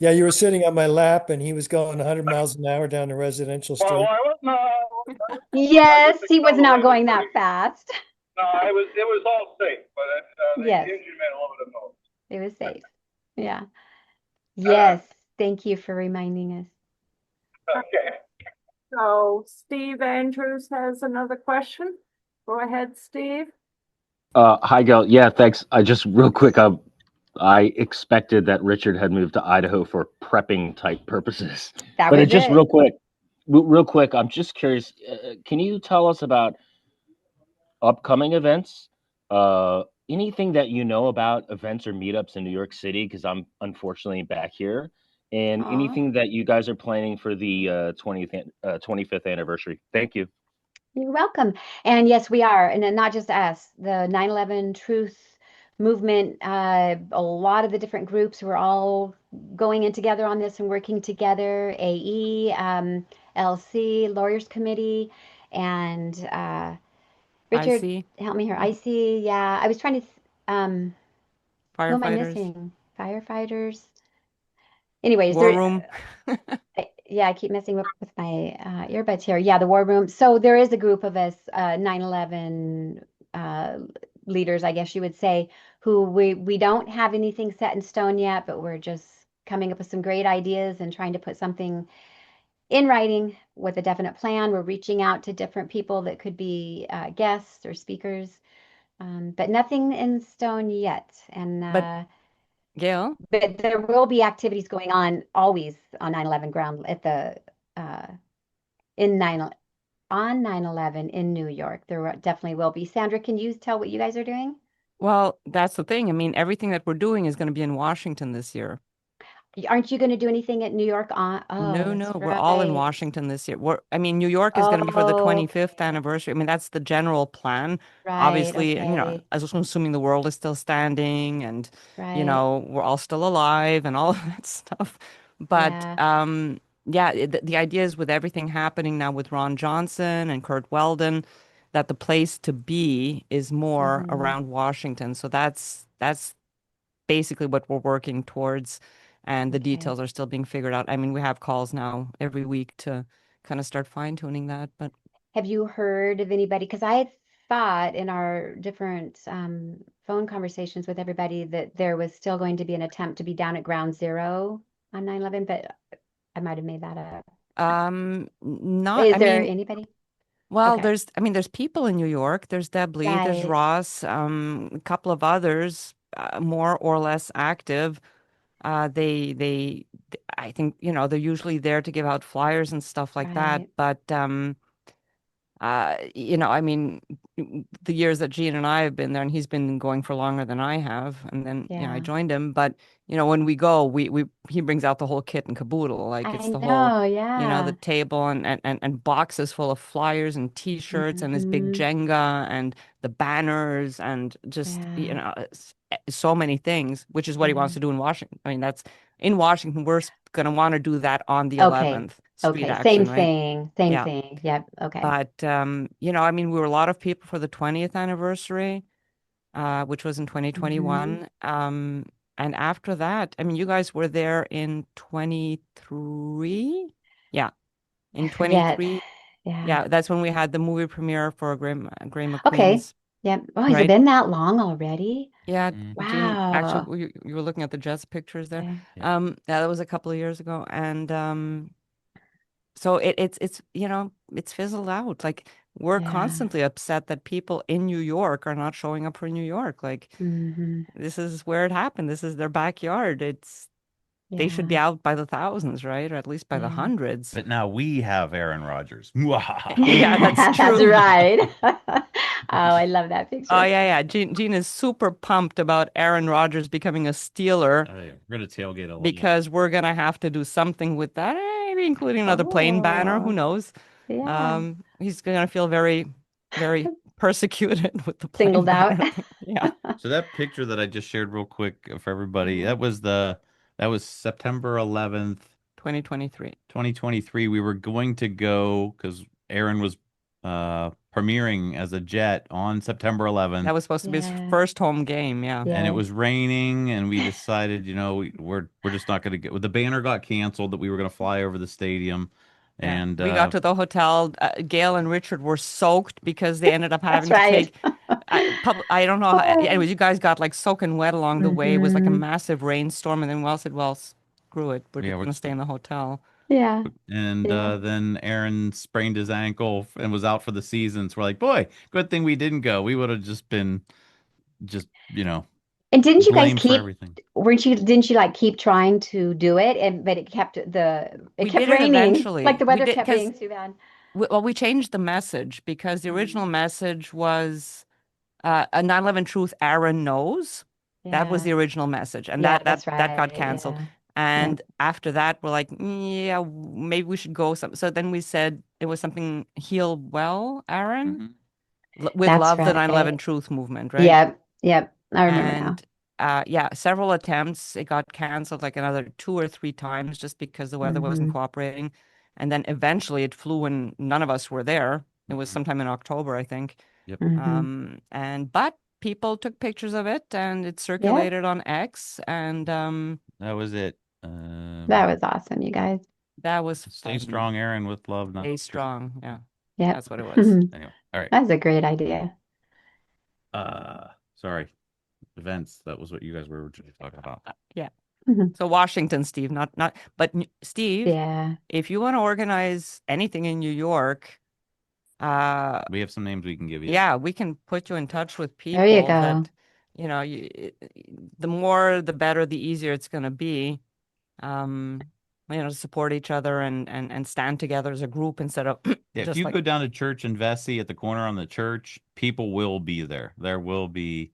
Yeah, you were sitting on my lap, and he was going 100 miles an hour down the residential Well, street. I was no, Yes, he was not accelerated going pretty- that fast. no, it was all safe, but the Yes, engine made a little bit of noise. it was safe. Yeah. Yes, thank you for reminding us. Okay. so Steve Andrews has another question. Go ahead, Steve. Hi, Gail. Yeah, thanks. I just real quick. I expected that Richard had moved to Idaho for prepping type purposes, That but was it just it. real quick. I'm just curious. Can you tell us about upcoming events? Anything that you know about events or meetups in New York City? Because I'm unfortunately back here. And Aw. anything that you guys are planning for the 25th anniversary. Thank you. You're welcome. And yes, we are. And then not just us, the 9/11 Truth Movement, a lot of the different groups were all going in together on this and working together. AE, LC, Lawyers Committee, and I Richard, see. help me here. IC, yeah. I was trying to, who am I Firefighters, missing? Firefighters. Anyways, War Room. yeah, I keep messing with my earbuds here. Yeah, the War Room. So there is a group of us, 9/11 leaders, I guess you would say, who we don't have anything set in stone yet, but we're just coming up with some great ideas and trying to put something in writing with a definite plan. We're reaching out to different people that could be guests or speakers, but nothing in stone yet. And But Gail, but there will be activities going on always on 9/11 ground at the in 9 on 9/11 in New York. Definitely will be. Sandra, can you tell what you guys are doing? well, that's the thing. I mean, everything that we're doing is going to be in Washington this year. Aren't you going to do anything at New York on? Oh, No, that's we're all in right. Washington this year. I mean, New York is going to be for the Oh, 25th anniversary. I mean, that's the general plan. right. Obviously, Okay. as assuming the world is still standing and, Right. we're all still alive and all of that stuff. But Yeah. yeah, the idea is with everything happening now with Ron Johnson and Kurt Weldon, that the place to be is more Hmm. around Washington. So that's basically what we're working towards, and the Okay. details are still being figured out. I mean, we have calls now every week to kind of start fine-tuning that, but Have you heard of anybody? Because I had thought in our different phone conversations with everybody that there was still going to be an attempt to be down at ground zero on 9/11, but I might have made that up. not, Is I there mean, anybody? well, Okay. there's people in New York. There's Deb Lee, there's Right. Ross, a couple of others, more or less active. They, I think, they're usually there to give out flyers and stuff like that. Right. But I mean, the years that Gene and I have been there, and he's been going for longer than I have, and then I Yeah. joined him. But when we go, we he brings out the whole kit and caboodle. Like it's I the whole, know, the yeah. table and boxes full of flyers and T-shirts and this big Mhm. Jenga and the banners and just Yeah. so many things, which is what he wants Yeah. to do in Washington. I mean, that's in Washington. We're gonna want to do that on the Okay. 11th street Okay. Same action, right? thing. Same Yeah. thing. Yep. Okay. But I mean, we were a lot of people for the 20th anniversary, which was in Mhm. 2021. And after that, I mean, you guys were there in 23. Yeah, I in forget. 23. Yeah. Yeah, that's when we had the movie premiere for Gray Okay. McQueen's, Yep. Oh, has it right? been that long already? Yeah, Gene, Wow. actually, you were looking at the Jets pictures there. Okay. Yeah. Yeah, that was a couple of years ago, and so it's it's fizzled out. Like we're Yeah. constantly upset that people in New York are not showing up for New York. Like Hmm. this is where it happened. This is their backyard. They should be Yeah. out by the thousands, right? Or at least by the Yeah. hundreds. But now we have Aaron Rodgers. Yeah, that's That's true. right. Oh, I love that Oh picture. yeah. Gene is super pumped about Aaron Rodgers becoming a Steeler Oh, yeah. We're gonna tailgate a lot. because we're gonna have to do something with that, maybe including another plane banner. Who Oh, knows? yeah. He's gonna feel very, very persecuted with the plane Singled out. banner thing. Yeah. So that picture that I just shared real quick for everybody, Uh-huh. that was September 11th, 2023. 2023. We were going to go because Aaron was premiering as a Jet on September 11th. That was supposed to be his Yeah. first home game. Yeah. And it Yeah. was raining, and we decided, we're just not going to get. The banner got canceled that we were going to fly over the stadium, Yeah. and We got to the hotel. Gail and Richard were soaked because they ended up That's having to right. take. I don't know. Anyways, you guys got like soaking wet along the way. It was like a Hmm. massive rainstorm, and then Wells said, "Well, screw it. We're yeah, just we're gonna stay in the hotel." Yeah. and Yeah. then Aaron sprained his ankle and was out for the season. So we're like, boy, good thing we didn't go. We would have just been just And didn't you guys blamed for keep, everything. didn't you like keep trying to do it but it We kept did it raining. Like eventually. the We weather did kept because being too bad. we changed the message because the original message was a 9/11 truth Aaron knows. That was Yeah. the original message, and Yeah, that that's that got right. canceled. Yeah. And Yep. after that, we're like, yeah, maybe we should go some. So then we said it was something heal well, Aaron, Hmm. with That's love, the 9/11 right. truth movement, right? Yep. Yep. I remember now. And yeah, several attempts. It got canceled like another 2 or 3 times just because the weather wasn't Hmm. cooperating. And then eventually it flew when none of us were there. It was Hmm. sometime in October, I think. Yep. Hmm. But people took pictures of it and it Yep. circulated on X, and That was it. That was awesome, you guys. that was Stay fun. strong, Aaron, with love. Not Stay strong. Yeah, Yep. that's what it was. anyway. All right. That's a great idea. Sorry. Events. That was what you guys were originally talking about. Yeah. Mhm. So Washington, Steve, not, but Steve, Yeah. if you want to organize anything in New York, We have some names we can give you. yeah, we can put you in touch with There you people go. that, the more, the better, the easier it's going to be, to support each other and stand together as a group instead of Yeah, if just you like, go down to Church and Vesey at the corner on the church, people will be there. There will be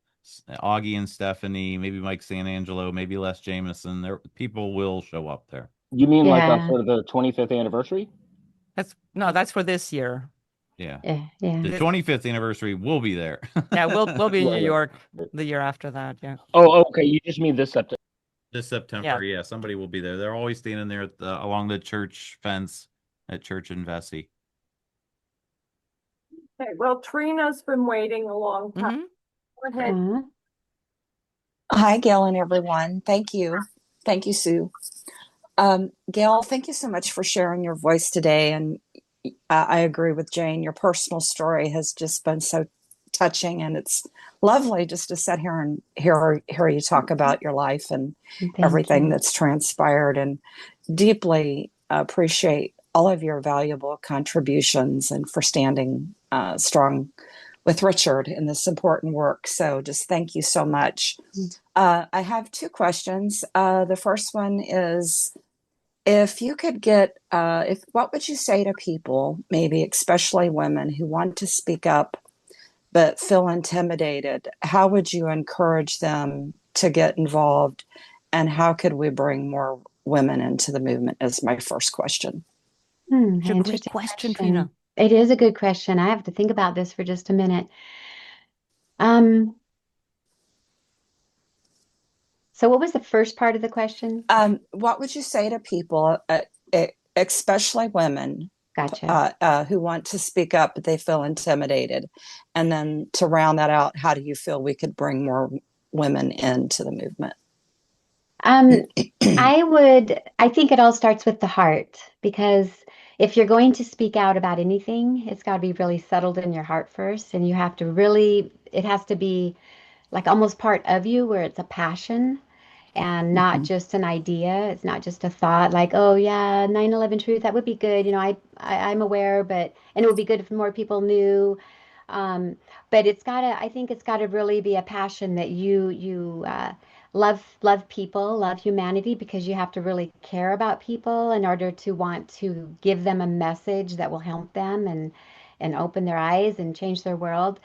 Augie and Stephanie, maybe Mike Santangelo, maybe Les Jameson. People will show up there. You mean like Yeah. for the 25th anniversary? that's for this year. Yeah. Yeah. Yeah. The 25th anniversary will be there. Yeah, we'll be in Yeah, New yeah. York the year after that. Yeah. Oh, okay. You just mean this September. This September, yeah, somebody will be there. They're always standing there along the church fence at Church and Vesey. Okay, well, Trina's been waiting a long time. Go ahead. Uh-huh. Hi, Gail and everyone. Thank you. Thank you, Sue. Gail, thank you so much for sharing your voice today. And I agree with Jane. Your personal story has just been so touching, and it's lovely just to sit here and hear you talk about your life and Thank everything you. that's transpired, and deeply appreciate all of your valuable contributions and for standing strong with Richard in this important work. So just thank you so much. I have two questions. The first one is, if you could what would you say to people, maybe especially women, who want to speak up but feel intimidated, how would you encourage them to get involved? And how could we bring more women into the movement is my first question. It's a great Interesting question, question. Trina. It is a good question. I have to think about this for just a minute. Um, so what was the first part of the question? What would you say to people, especially women, Gotcha. who want to speak up, but they feel intimidated? And then to round that out, how do you feel we could bring more women into the movement? Um, I think it all starts with the heart because if you're going to speak out about anything, it's got to be really settled in your heart first, and you have to really, it has to be like almost part of you where it's a passion and not just an idea. It's not just a thought like, oh yeah, 9/11 truth, that would be good. I'm aware, but and it would be good if more people knew. Um, but I think it's gotta really be a passion that you love people, love humanity, because you have to really care about people in order to want to give them a message that will help them and open their eyes and change their world.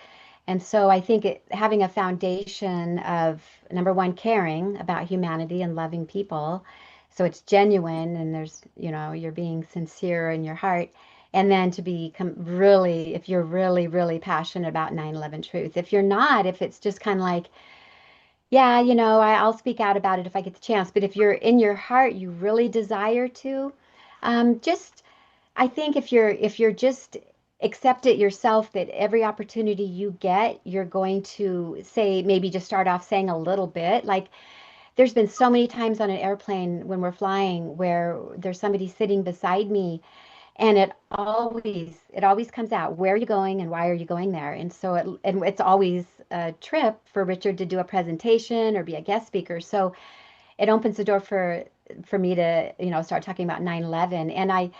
And so I think having a foundation of number one, caring about humanity and loving people. So it's genuine and you're being sincere in your heart. And then to become really, if you're really, really passionate about 9/11 truth. If you're not, if it's just kind of like, yeah, I'll speak out about it if I get the chance. But if you're in your heart, you really desire to, just I think if you're just accept it yourself that every opportunity you get, you're going to say maybe just start off saying a little bit. Like there's been so many times on an airplane when we're flying where there's somebody sitting beside me and it always comes out, where are you going and why are you going there? And it's always a trip for Richard to do a presentation or be a guest speaker. So it opens the door for me to, start talking about 9/11. And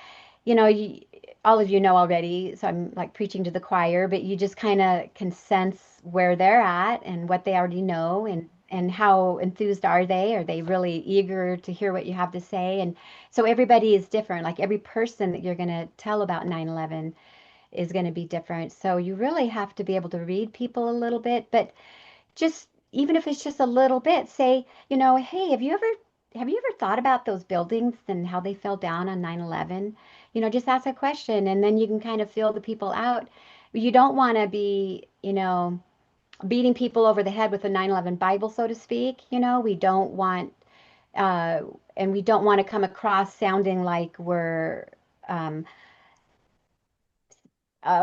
you know, you, all of you know already, so I'm like preaching to the choir, but you just kind of can sense where they're at and what they already know and how enthused are they? Are they really eager to hear what you have to say? And so everybody is different. Like every person that you're going to tell about 9/11 is going to be different. So you really have to be able to read people a little bit, but just even if it's just a little bit, say, hey, have you ever thought about those buildings and how they fell down on 9/11? Just ask a question and then you can kind of feel the people out. You don't want to be, beating people over the head with a 9/11 Bible, so to speak. We don't want uh, and we don't want to come across sounding like we're um,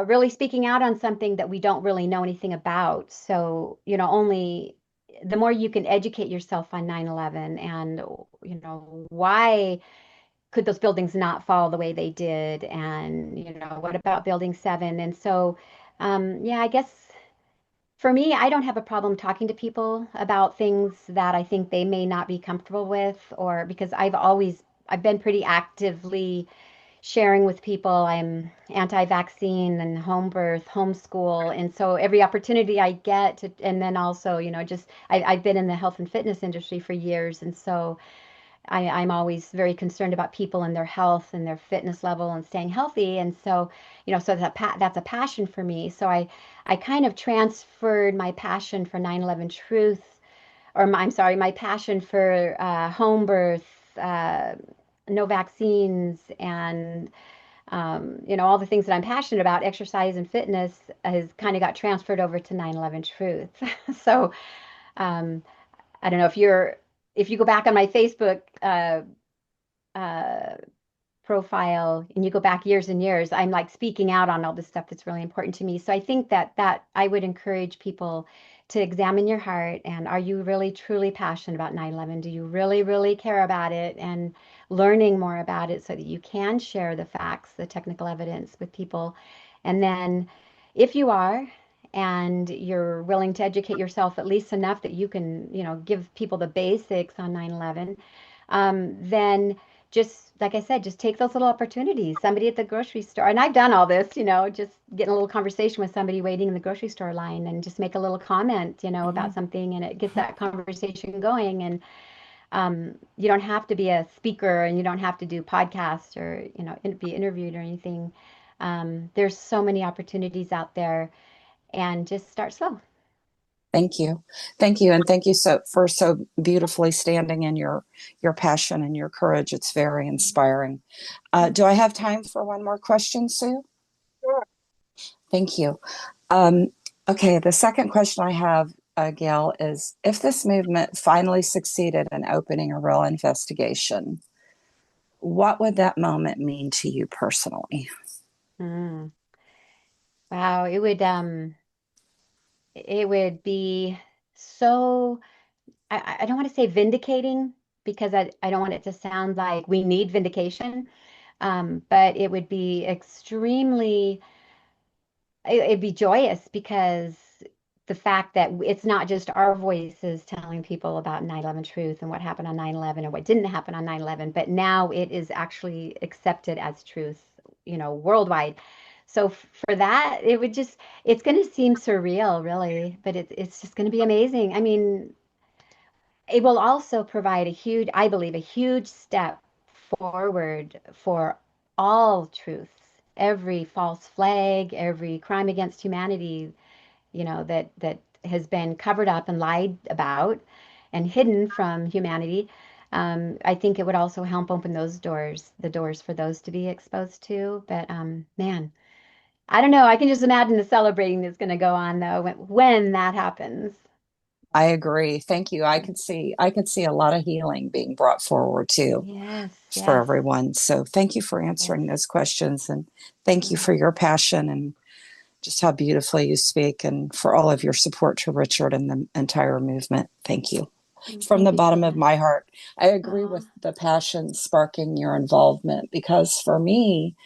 really speaking out on something that we don't really know anything about. So, only the more you can educate yourself on 9/11 and, why could those buildings not fall the way they did? And, what about Building 7? And so, yeah, I guess for me, I don't have a problem talking to people about things that I think they may not be comfortable with, or because I've been pretty actively sharing with people I'm anti-vaccine and home birth, homeschool. And so every opportunity I get to, and then also, I've been in the health and fitness industry for years. And so I'm always very concerned about people and their health and their fitness level and staying healthy. And so, so that's a passion for me. So I kind of transferred my passion for 9/11 truth, I'm sorry, my passion for home birth, no vaccines, and all the things that I'm passionate about, exercise and fitness, has kind of got transferred over to 9/11 truth. So um, I don't know if you go back on my Facebook uh, profile and you go back years and years, I'm like speaking out on all this stuff that's really important to me. So I think that I would encourage people to examine your heart and are you really truly passionate about 9/11? Do you really, really care about it and learning more about it so that you can share the facts, the technical evidence with people? And then if you are, and you're willing to educate yourself at least enough that you can, give people the basics on 9/11, then just like I said, just take those little opportunities. Somebody at the grocery store, and I've done all this, just getting a little conversation with somebody waiting in the grocery store line and just make a little comment, about something and it gets that conversation going. And you don't have to be a speaker and you don't have to do podcasts or, be interviewed or anything. There's so many opportunities out there and just start slow. Thank you. Thank you. And thank you for so beautifully standing in your passion and your courage. It's very inspiring. Do I have time for one more question, Sue? Sure. Thank you. Okay, the second question I have, Gail, is if this movement finally succeeded in opening a real investigation, what would that moment mean to you personally? Mm. Wow, it would be so, I don't want to say vindicating because I don't want it to sound like we need vindication. But it would be extremely, it'd be joyous because the fact that it's not just our voices telling people about 9/11 truth and what happened on 9/11 and what didn't happen on 9/11, but now it is actually accepted as truth, worldwide. So for that, it's going to seem surreal, really, but it's just going to be amazing. I mean, it will also provide I believe, a huge step forward for all truths, every false flag, every crime against humanity, that has been covered up and lied about and hidden from humanity. I think it would also help open the doors for those to be exposed to. But man, I don't know. I can just imagine the celebrating that's going to go on though when that happens. I agree. Thank you. I could see a lot of healing being brought forward too Yes, for yes, everyone. So thank you for yes. answering those questions, and thank you for your passion and just how beautifully you speak, and for all of your support to Richard and the entire movement. Thank you. From Thank the you so bottom of much. my heart, I agree Oh, with the passion sparking your involvement, because for me,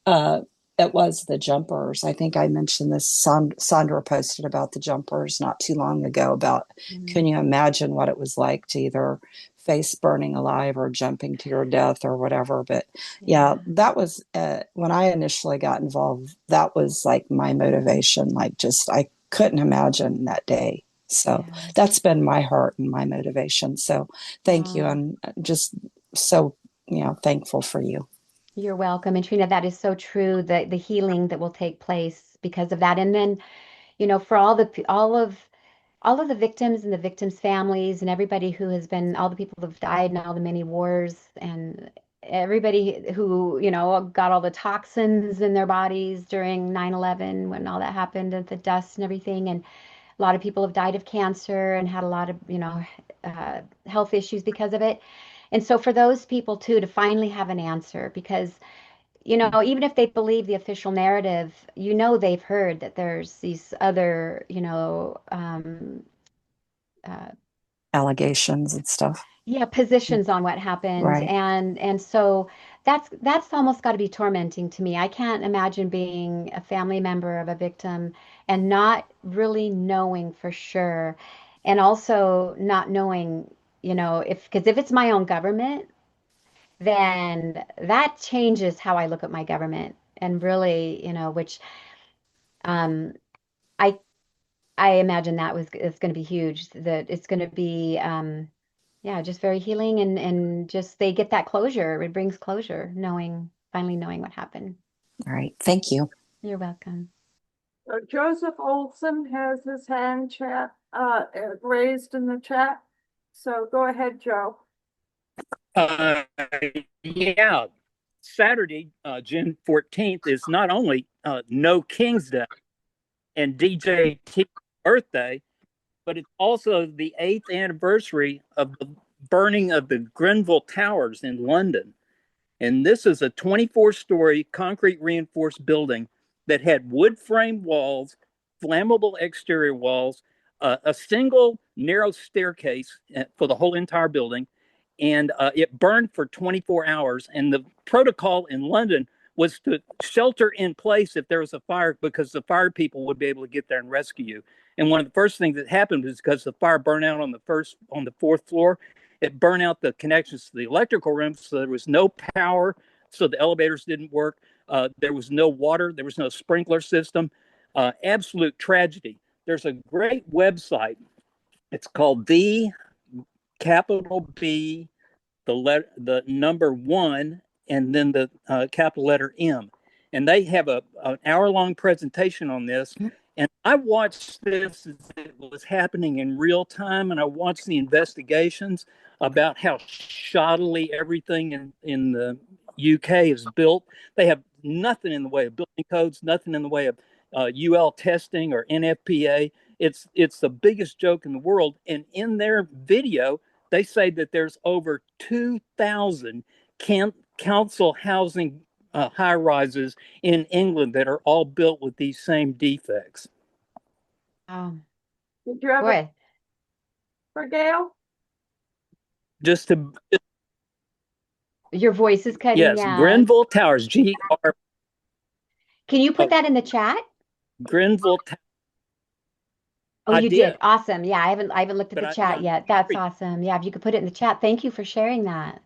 uh, it was the jumpers. I think I mentioned this. Sandra posted about the jumpers not too long ago about, can you imagine what it was like to either face burning alive or jumping to your death or whatever. But yeah, that was when I initially got involved, that was like my motivation. Like, just, I couldn't imagine that day. So that's been my heart and my motivation. So thank you. oh. I'm just so, thankful for you. You're welcome. And Trina, that is so true, the healing that will take place because of that. And then, for all of the victims and the victims' families and everybody who has been, all the people who have died in all the many wars, and everybody who, got all the toxins in their bodies during 9/11 when all that happened, and the dust and everything. And a lot of people have died of cancer and had a lot of, health issues because of it. And so for those people too, to finally have an answer, because even if they believe the official narrative, they've heard that there's these other, uh, Allegations and stuff. yeah, positions on what happened, Right. and so that's almost got to be tormenting to me. I can't imagine being a family member of a victim and not really knowing for sure, and also not knowing, if it's my own government, then that changes how I look at my government, and really, which um, I I imagine that it's going to be huge. That it's going to be yeah, just very healing, and just they get that closure. It brings closure, finally knowing what happened. All right. Thank you. You're welcome. So Joseph Olson has his hand raised in the chat. So go ahead, Joe. Uh, yeah, Saturday, June 14th is not only No King's Day and DJ T's birthday, but it's also the 8th anniversary of the burning of the Grenfell Towers in London. And this is a 24-story concrete reinforced building that had wood frame walls, flammable exterior walls, a single narrow staircase for the whole entire building. And it burned for 24 hours. And the protocol in London was to shelter in place if there was a fire, because the fire people would be able to get there and rescue you. And one of the first things that happened was, because the fire burned out on the fourth floor, it burned out the connections to the electrical room, so there was no power, so the elevators didn't work. There was no water, there was no sprinkler system. Absolute tragedy. There's a great website. It's called the capital B, the number one, and then the capital letter M. And they have an hour-long presentation on this. And I watched this as it was happening in real time, and I watched the investigations about how shoddily everything in the UK is built. They have nothing in the way of building codes, nothing in the way of UL testing or NFPA. It's the biggest joke in the world. And in their video, they say that there's over 2,000 council housing high rises in England that are all built with these same defects. Did you have a Boy, for Gail? Just to your voice is cutting yes, out. Grenville Towers, GR. Can you put that in the chat? Grenville Towers. Oh, I you did. did. Awesome. Yeah, I haven't looked at But the I chat want yet. That's awesome. Yeah, if you could put it in the chat. Thank you for sharing that.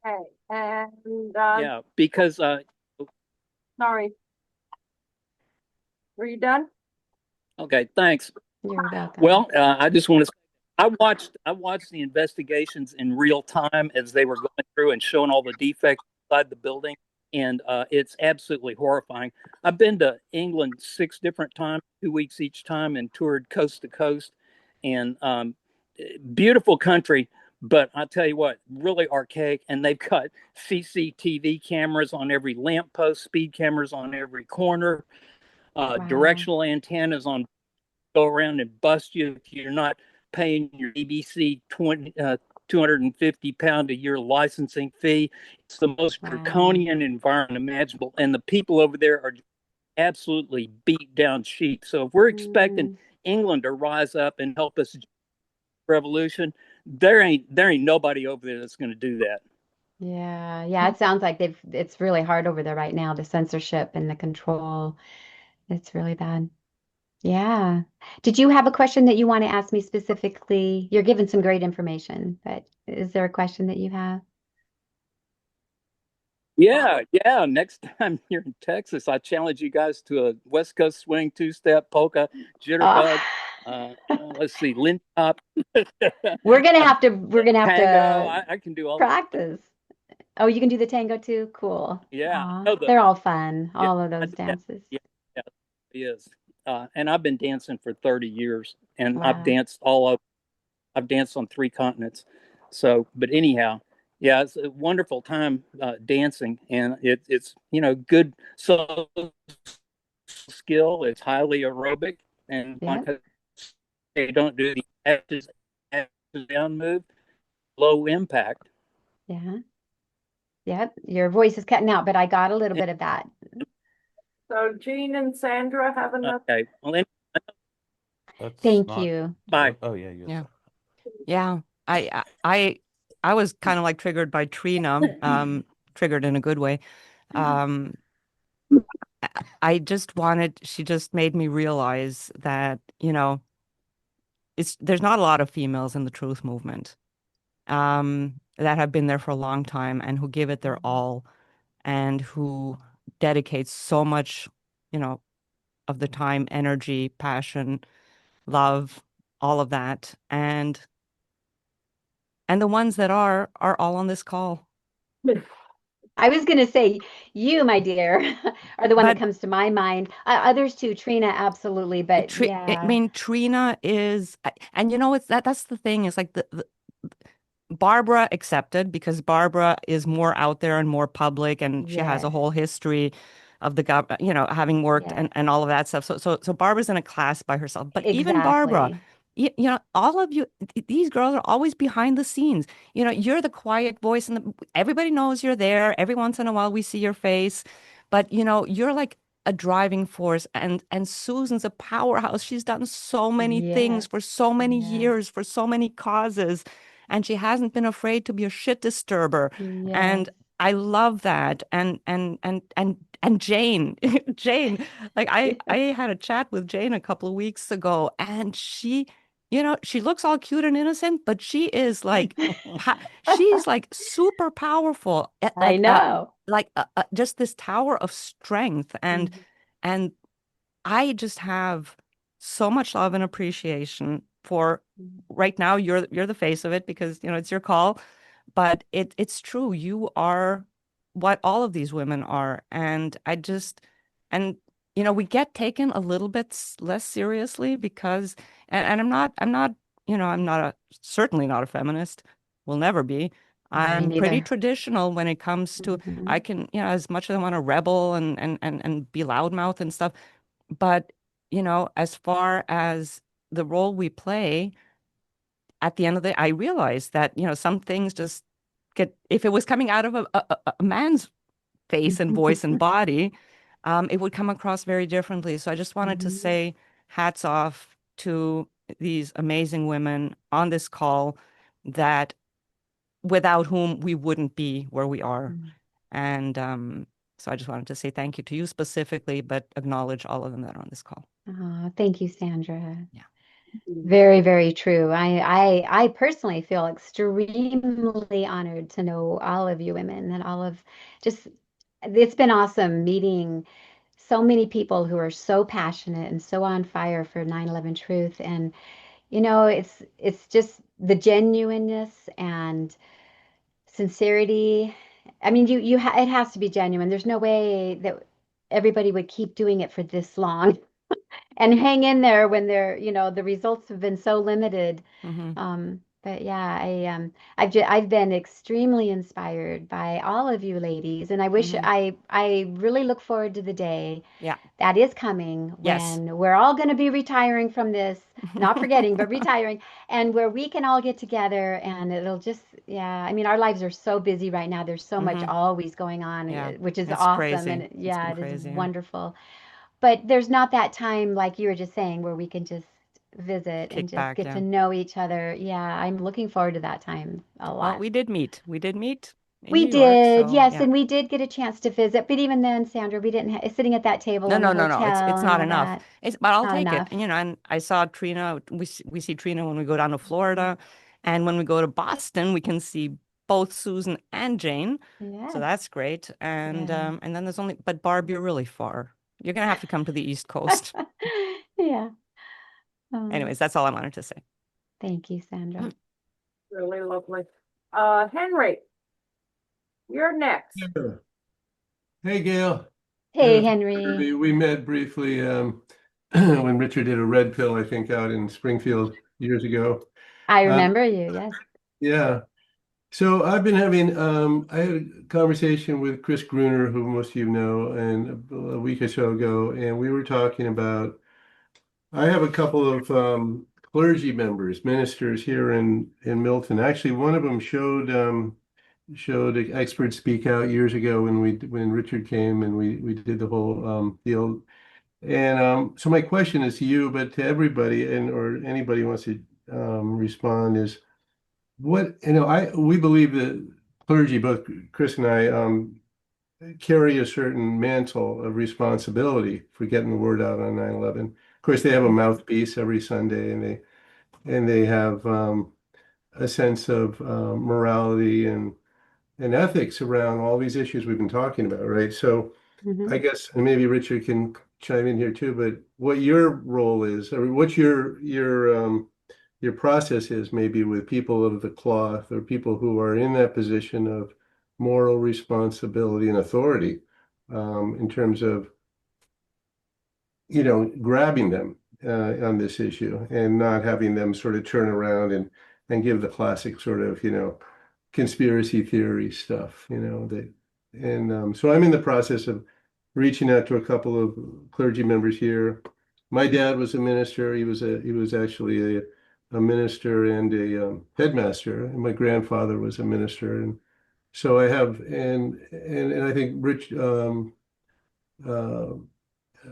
Okay, and yeah, because sorry. Were you done? okay, thanks. You're welcome. Well, I just want to say I watched the investigations in real time as they were going through and showing all the defects inside the building, and it's absolutely horrifying. I've been to England 6 different times, 2 weeks each time, and toured coast to coast, and beautiful country. But I tell you what, really archaic, and they've got CCTV cameras on every lamppost, speed cameras on every corner, Wow. directional antennas on go around and bust you if you're not paying your BBC 250 pound a year licensing fee. It's the most draconian environment imaginable, and the people over there are absolutely beat down sheep. So if we're expecting England to rise up and help us revolution, there ain't nobody over there that's going to do that. Yeah, it sounds like it's really hard over there right now, the censorship and the control. It's really bad. Yeah. Did you have a question that you want to ask me specifically? You're giving some great information, but is there a question that you have? Yeah. Next time you're in Texas, I challenge you guys to a West Coast swing, 2-step, polka, jitterbug. Let's see, lint top. We're gonna have Tango. to I can do all practice. Oh, you can do the tango too? Cool. Yeah, Aw, they're all fun, all of those yeah, dances. yeah, it is. And I've been dancing for 30 years, and I've Wow. danced all over. I've danced on 3 continents. So, but anyhow, yeah, it's a wonderful time dancing, and it's good social skill. It's highly aerobic, and like they don't do the ashes down move, low impact. Yeah. Yep. Your voice is cutting out, but I got a little bit of that. So Jean and Sandra have enough. Okay. Well, Thank you. Bye. Oh yeah, Yeah. Yeah. I was kind of like triggered by Trina, triggered in a good way. I just she just made me realize that, there's not a lot of females in the truth movement, that have been there for a long time and who give it their all and who dedicate so much, of the time, energy, passion, love, all of that. And the ones that are all on this call. I was going to say, you, my dear, are the one that comes to my mind. Others too, Trina, absolutely. But I yeah, mean, Trina is, and it's that's the thing is like the Barbara accepted because Barbara is more out there and more public, and she has a whole history of the government, having worked and all of that stuff. So Barbara's in a class by herself. But even Barbara, all of you, these girls are always behind the scenes. You're the quiet voice, and everybody knows you're there. Every once in a while, we see your face, but you're like a driving force. And Susan's a powerhouse. She's done so many things for so many years for so many causes, and she hasn't been afraid to be a shit disturber. And I love that. And Jane, Jane, like I had a chat with Jane a couple of weeks ago, and she looks all cute and innocent, but she is like, she's like super powerful. I know. Just this tower of strength. And I just have so much love and appreciation for right now. You're the face of it because, it's your call, but it's true. You are what all of these women are. And I just, and we get taken a little bit less seriously because, and I'm not certainly not a feminist, will never be. Me I'm pretty neither. traditional when it comes to, Mhm. I can, as much as I want to rebel and be loudmouth and stuff, but, as far as the role we play, at the end of the day, I realized that, some things just if it was coming out of a man's face and voice and body, it would come across very differently. So I just wanted to Mhm. say hats off to these amazing women on this call that without whom we wouldn't be where we are. Mhm. And so I just wanted to say thank you to you specifically, but acknowledge all of them that are on this call. Oh, thank you, Sandra. Yeah. Very, very true. I personally feel extremely honored to know all of you women and all of just, it's been awesome meeting so many people who are so passionate and so on fire for 9/11 truth. And, it's just the genuineness and sincerity. I mean, it has to be genuine. There's no way that everybody would keep doing it for this long and hang in there when the results have been so limited. Hmm. But yeah, I've been extremely inspired by all of you ladies, and I wish Hmm. I really look forward to the day Yeah. that is coming Yes. when we're all going to be retiring from this, not forgetting, but retiring, and where we can all get together and it'll just, yeah, I mean, our lives are so busy right now. There's so much Hmm. always going on, Yeah. which is It's awesome. crazy. And It's yeah, been it is crazy. Yeah. wonderful. But there's not that time, like you were just saying, where we can just visit and Kick just back. get to Yeah. know each other. Yeah, I'm looking forward to that time a Well, lot. we did meet. We did meet in We New York. did, So yes, yeah. and we did get a chance to visit. But even then, Sandra, we didn't sitting at that table No, in the no, no, no. It's hotel it's and not all enough. that. But I'll Not take it. enough. And I saw Trina. We see Trina when we go down to Florida, and when we go to Boston, we can see both Susan and Jane. So Yes. that's great. Yeah. And then there's only. But Barb, you're really far. You're gonna have to come to the East Coast. Yeah. Oh, Anyways, that's all I wanted to say. thank you, Sandra. Really lovely. Henry, you're next. Yeah. Hey, Gail. I don't know Hey, if you remember Henry. me. We met briefly when Richard did a red pill, I think, out in Springfield years ago. I Uh, remember you. Yes. yeah. So I've been having, I had a conversation with Chris Gruner, who most of you know, and a week or so ago, and we were talking about, I have a couple of clergy members, ministers here in Milton. Actually, one of them showed expert speak out years ago when Richard came and we did the whole deal. And so my question is to you, but to everybody and or anybody who wants to respond is what I we believe that clergy, both Chris and I, carry a certain mantle of responsibility for getting the word out on 9/11. Of course, they have a mouthpiece every Sunday, and they have a sense of morality and ethics around all these issues we've been talking about, right? So Hmm. I guess, and maybe Richard can chime in here too, but what your role is, or what your process is, maybe with people of the cloth or people who are in that position of moral responsibility and authority, in terms of grabbing them on this issue and not having them sort of turn around and give the classic sort of conspiracy theory stuff, that. And so I'm in the process of reaching out to a couple of clergy members here. My dad was a minister. He was actually a minister and a headmaster, and my grandfather was a minister. And so I have, and I think Rich uh,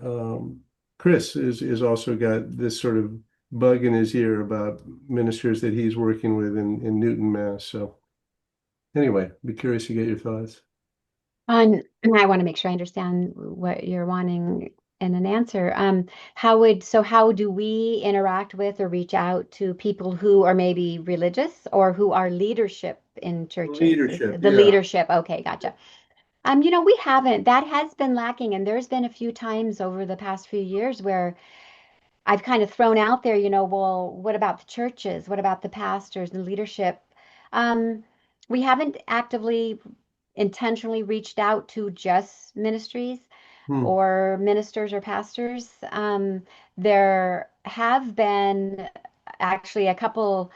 um, Chris is also got this sort of bug in his ear about ministers that he's working with in Newton, Mass. So anyway, be curious to get your thoughts. I want to make sure I understand what you're wanting in an answer. How do we interact with or reach out to people who are maybe religious or who are leadership in churches? Is Leadership, the yeah. leadership? Okay, gotcha. We haven't. That has been lacking, and there's been a few times over the past few years where I've kind of thrown out there, well, what about the churches? What about the pastors and leadership? Um, we haven't actively, intentionally reached out to just ministries. Hmm. or ministers or pastors. There have been actually a couple.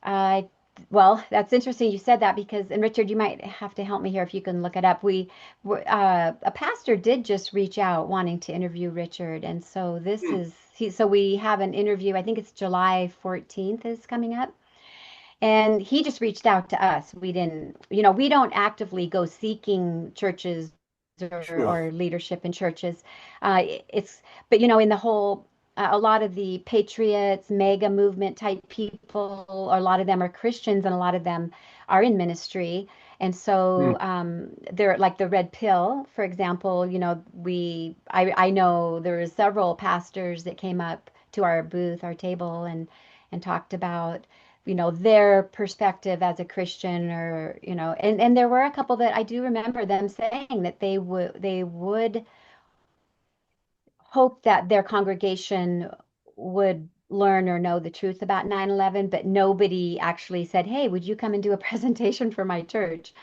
Uh, well, that's interesting you said that because, and Richard, you might have to help me here if you can look it up. A pastor did just reach out wanting to interview Richard, and so this Hmm. is so we have an interview. I think it's July 14th is coming up. And he just reached out to us. We didn't, we don't actively go seeking churches Sure. or leadership in churches. It's, but in the whole, a lot of the patriots, mega movement type people, a lot of them are Christians and a lot of them are in ministry. And Hmm. so they're like the red pill, for example, I know there were several pastors that came up to our booth, our table, and talked about their perspective as a Christian or and there were a couple that I do remember them saying that they would hope that their congregation would learn or know the truth about 9/11, but nobody actually said, "Hey, would you come and do a presentation for my church?"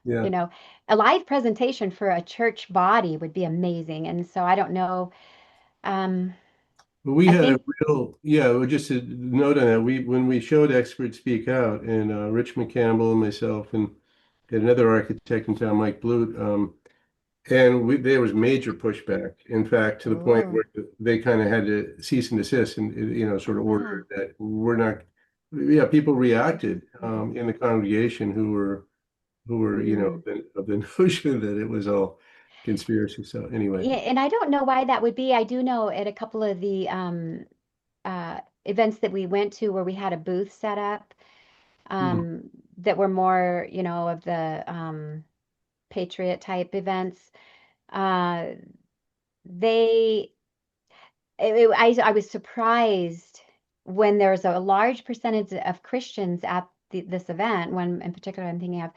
Yeah. A live presentation for a church body would be amazing. And so I don't know. Um, But we I had a think, real, yeah, well, just a note on that. When we showed Expert Speak Out, and Rich McCampbell and myself and another architect in town, Mike Blute, and there was major pushback. In fact, to the point oh, where they kind of had to cease and desist and, sort of yeah. order that we're not, yeah, people reacted in the congregation who were, Mm. of the notion that it was all conspiracy. So anyway, Yeah, and I don't know why that would be. I do know at a couple of the events that we went to where we had a booth set up hmm, that were more, of the Patriot type events. Uh, they I was surprised when there was a large percentage of Christians at this event, one in particular I'm thinking of,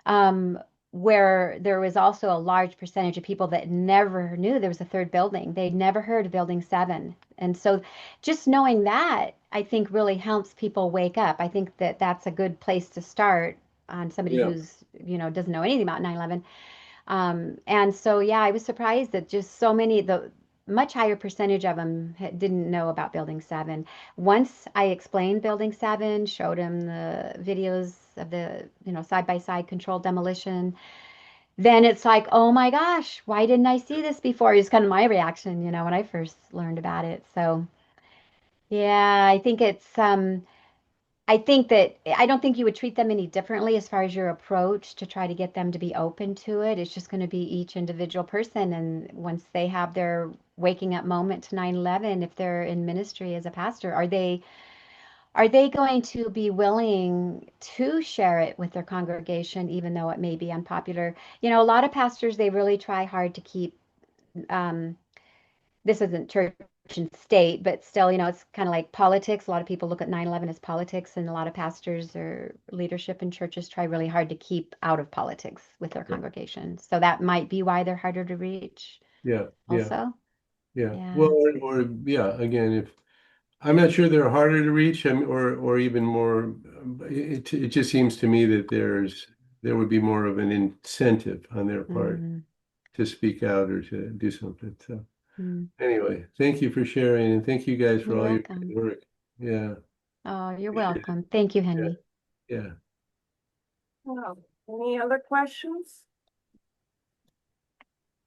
um, where there was also a large percentage of people that never knew there was a third building. They'd never heard of Building 7. And so just knowing that, I think really helps people wake up. I think that that's a good place to start on somebody yeah, who's, doesn't know anything about 9/11. And so, yeah, I was surprised that just so many, the much higher percentage of them didn't know about Building 7. Once I explained Building 7, showed them the videos of the, side by side controlled demolition, then it's like, oh my gosh, why didn't I see this before? Is kind of my reaction, when I first learned about it. So, yeah, I think that I don't think you would treat them any differently as far as your approach to try to get them to be open to it. It's just going to be each individual person. And once they have their waking up moment to 9/11, if they're in ministry as a pastor, are they going to be willing to share it with their congregation, even though it may be unpopular? A lot of pastors, they really try hard to keep um, this isn't church and state, but still, it's kind of like politics. A lot of people look at 9/11 as politics, and a lot of pastors or leadership in churches try really hard to keep out of politics with their yeah, congregation. So that might be why they're harder to reach yeah, yeah. also. Yeah. Well, Yeah. yeah, again, if I'm not sure they're harder to reach, or even more, it just seems to me that there would be more of an incentive on their part Mm, to speak out or to do something. So mm. anyway, thank you for sharing, and thank you guys for You're all your good welcome. work. Yeah, Oh, you're appreciate it. welcome. Thank you, Yeah, Henry. yeah. Oh, any other questions?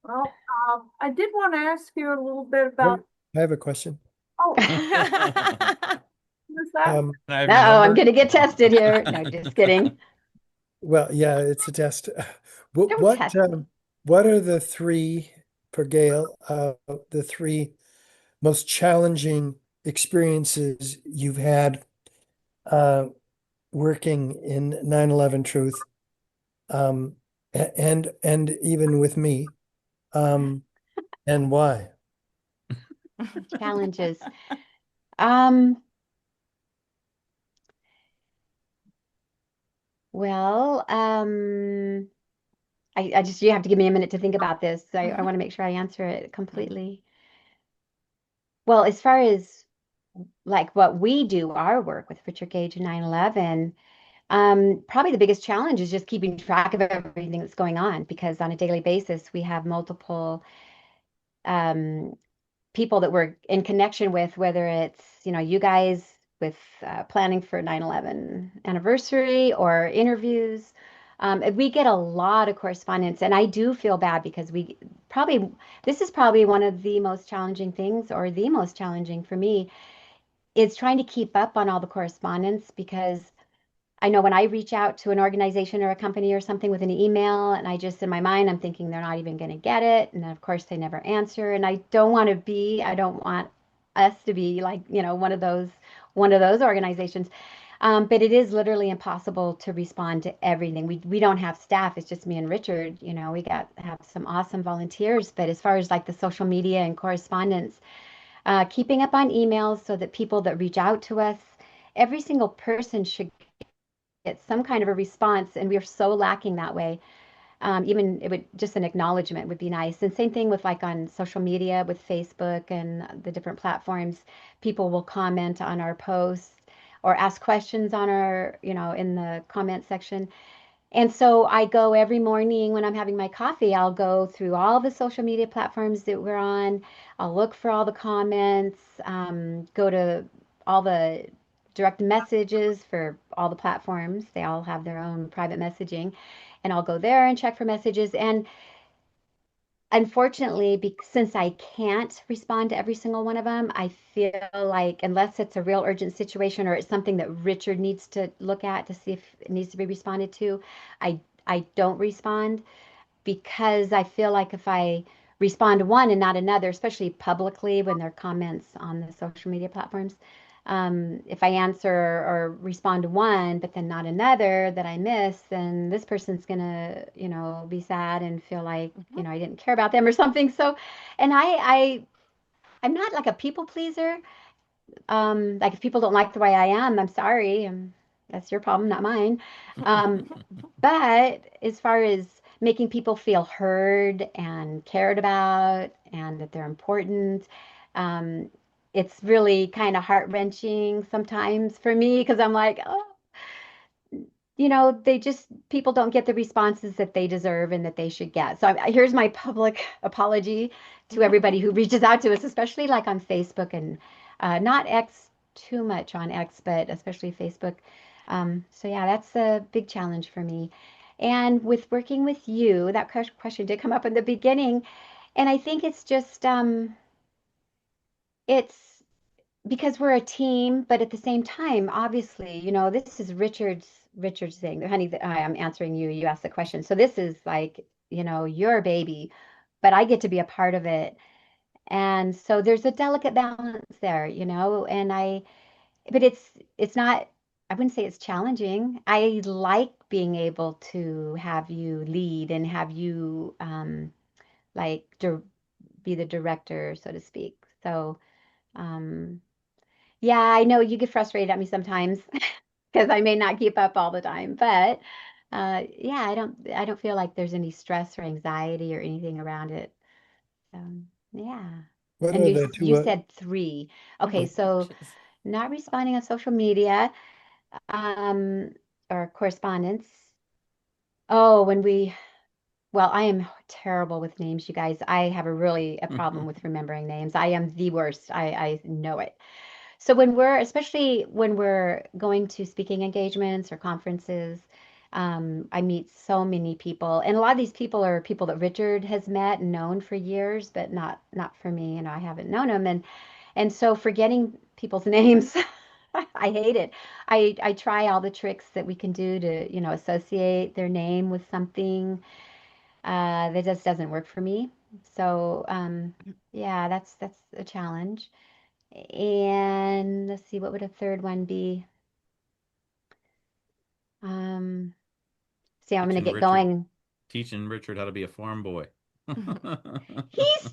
Well, I did want to ask you a little bit about, I have a question. oh, I who's that? Um, Can I have your Uh-oh, I'm number? going to get tested here. No, just kidding. well, yeah, it's a test. What Don't what test me. um, what are the three for Gail? The three most challenging experiences you've had uh, working in 9/11 Truth, and even with me, and why? Challenges. Um, well, I just, you have to give me a minute to think about this. I want to make sure I answer it completely. Well, as far as like what we do, our work with Richard Gage and 9/11, probably the biggest challenge is just keeping track of everything that's going on because on a daily basis we have multiple um, people that we're in connection with, whether it's, you guys with planning for 9/11 anniversary or interviews. We get a lot of correspondence, and I do feel bad because this is probably one of the most challenging things, or the most challenging for me, is trying to keep up on all the correspondence, because I know when I reach out to an organization or a company or something with an email, and I just, in my mind, I'm thinking they're not even going to get it. And then, of course, they never answer. And I don't want us to be like, one of those organizations. But it is literally impossible to respond to everything. We don't have staff. It's just me and Richard. We have some awesome volunteers. But as far as like the social media and correspondence, keeping up on emails so that people that reach out to us, every single person should get some kind of a response, and we are so lacking that way. Even it would just an acknowledgement would be nice. And same thing with like on social media with Facebook and the different platforms. People will comment on our posts or ask questions on our, in the comment section. And so I go every morning when I'm having my coffee, I'll go through all the social media platforms that we're on. I'll look for all the comments, go to all the direct messages for all the platforms. They all have their own private messaging. And I'll go there and check for messages. And unfortunately, since I can't respond to every single one of them, I feel like unless it's a real urgent situation or it's something that Richard needs to look at to see if it needs to be responded to, I don't respond, because I feel like if I respond to one and not another, especially publicly when there are comments on the social media platforms, if I answer or respond to one, but then not another that I miss, then this person's gonna, be sad and feel like, I didn't care about them or something. So, and I'm not like a people pleaser. Like if people don't like the way I am, I'm sorry. That's your problem, not mine. Um, but as far as making people feel heard and cared about and that they're important, um, it's really kind of heart-wrenching sometimes for me, because I'm like, oh, people don't get the responses that they deserve and that they should get. So here's my public apology to everybody who reaches out to us, especially like on Facebook and not X too much on X, but especially Facebook. So yeah, that's a big challenge for me. And with working with you, that question did come up in the beginning, and I think it's just it's because we're a team, but at the same time, obviously, this is Richard's thing. Honey, I'm answering you. You asked the question. So this is like, your baby, but I get to be a part of it. And so there's a delicate balance there, but it's not, I wouldn't say it's challenging. I like being able to have you lead and have you like be the director, so to speak. So, um, yeah, I know you get frustrated at me sometimes because I may not keep up all the time, but yeah, I don't feel like there's any stress or anxiety or anything around it. So, yeah. What And are you the you two? said three. Okay, Oh, so Jeez. not responding on social media, or correspondence. Oh, well, I am terrible with names, you guys. I have a problem with remembering names. I am the worst. I know it. So especially when we're going to speaking engagements or conferences, I meet so many people, and a lot of these people are people that Richard has met and known for years, but not for me. I haven't known them, and so forgetting people's names, I hate it. I try all the tricks that we can do to, associate their name with something. That just doesn't work for me. So, yeah, that's a challenge. And let's see, what would a third one be? Um, See, I'm gonna Teaching get Richard, going. teaching Richard how to be a farm boy.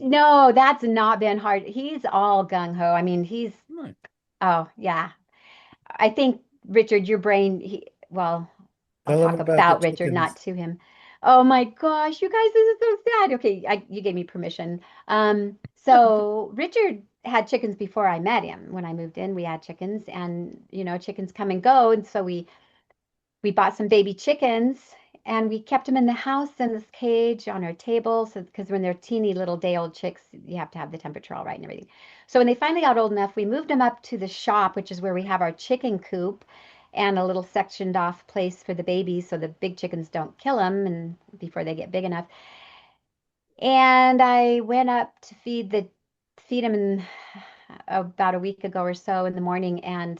No, that's not been hard. He's all gung ho. I mean, Nice. oh yeah. I think Richard, your brain, well, I'll tell them talk about the about Richard, not chickens. to him. Oh my gosh, you guys, this is so sad. Okay, you gave me permission. So Richard had chickens before I met him. When I moved in, we had chickens, and chickens come and go, and so we bought some baby chickens, and we kept them in the house in this cage on our table. So, because when they're teeny little day-old chicks, you have to have the temperature all right and everything. So when they finally got old enough, we moved them up to the shop, which is where we have our chicken coop and a little sectioned off place for the babies, so the big chickens don't kill them and before they get big enough. And I went up to feed them in about a week ago or so in the morning, and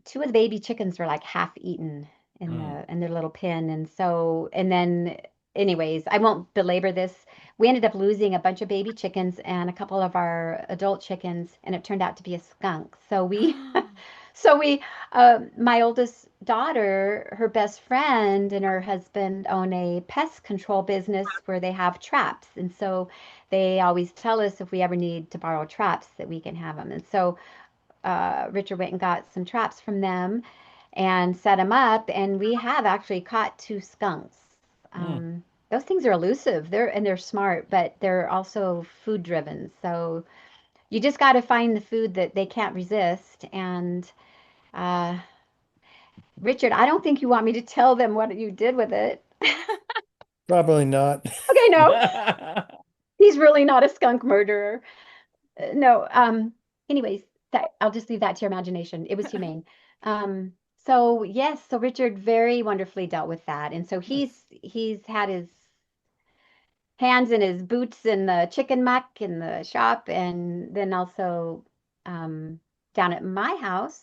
two of the baby chickens were like half eaten in their little pen. And so, and then anyways, I won't belabor this. We ended up losing a bunch of baby chickens and a couple of our adult chickens, and it turned out to be a skunk. So we so we my oldest daughter, her best friend and her husband own a pest control business where they have traps. And so they always tell us if we ever need to borrow traps that we can have them. And so Richard went and got some traps from them and set them up, and we have actually caught two skunks. Those things are elusive. They're smart, but they're also food driven. So you just got to find the food that they can't resist. And uh, Richard, I don't think you want me to tell them what you did with it. Probably not. Okay, no, he's really not a skunk murderer. No. Anyways, I'll just leave that to your imagination. It was humane. So yes, so Richard very wonderfully dealt with that, and so he's had his hands in his boots in the chicken muck in the shop, and then also um, down at my house,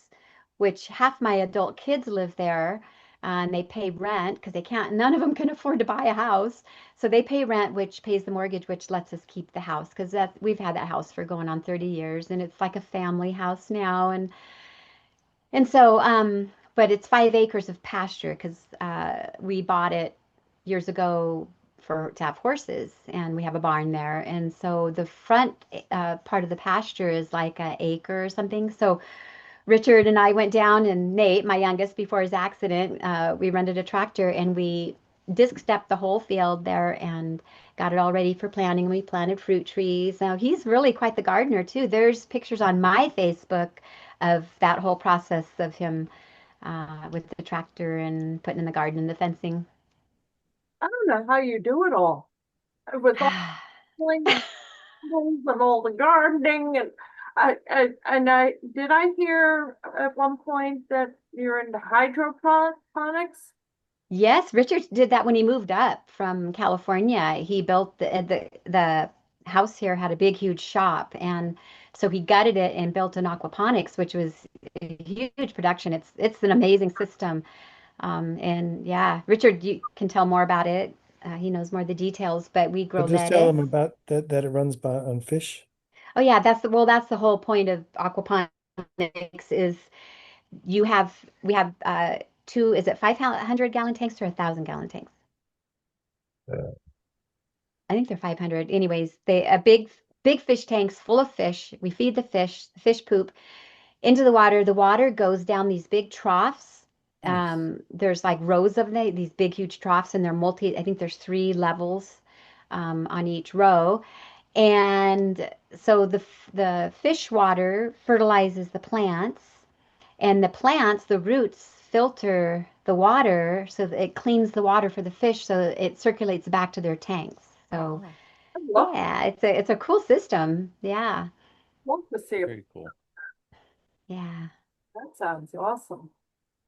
which half my adult kids live there, and they pay rent because they can't. None of them can afford to buy a house, so they pay rent, which pays the mortgage, which lets us keep the house because that we've had that house for going on 30 years, and it's like a family house now, and so, but it's 5 acres of pasture because we bought it years ago for to have horses, and we have a barn there. And so the front part of the pasture is like an acre or something. So Richard and I went down, and Nate, my youngest, before his accident, we rented a tractor and we disc stepped the whole field there and got it all ready for planting. We planted fruit trees. Now he's really quite the gardener too. There's pictures on my Facebook of that whole process of him with the tractor and putting in the garden and the fencing. I don't know how you do it all with all the animals and all the gardening and I did I hear at one point that you're into hydroponics? Yes, Richard did that when he moved up from California. He built the house here had a big, huge shop, and so he gutted it and built an aquaponics, which was a huge production. It's an amazing system. And yeah, Richard, you can tell more about it. He knows more of the details, but we grow But just tell them lettuce. about that it runs on fish. Oh yeah, that's the whole point of aquaponics is we have two, is it 500 gallon tanks or 1,000 gallon tanks? I think they're 500. Anyways, they a big fish tanks full of fish. We feed the fish poop into the water. The water goes down these big troughs. There's like rows of these big, huge troughs, and they're I think there's 3 levels on each row. And so the fish water fertilizes the plants, and the plants, the roots filter the water so that it cleans the water for the fish so that it circulates back to their tanks. So I love, yeah, it's a cool system. Yeah. love to see it. Very cool. Yeah. That sounds awesome.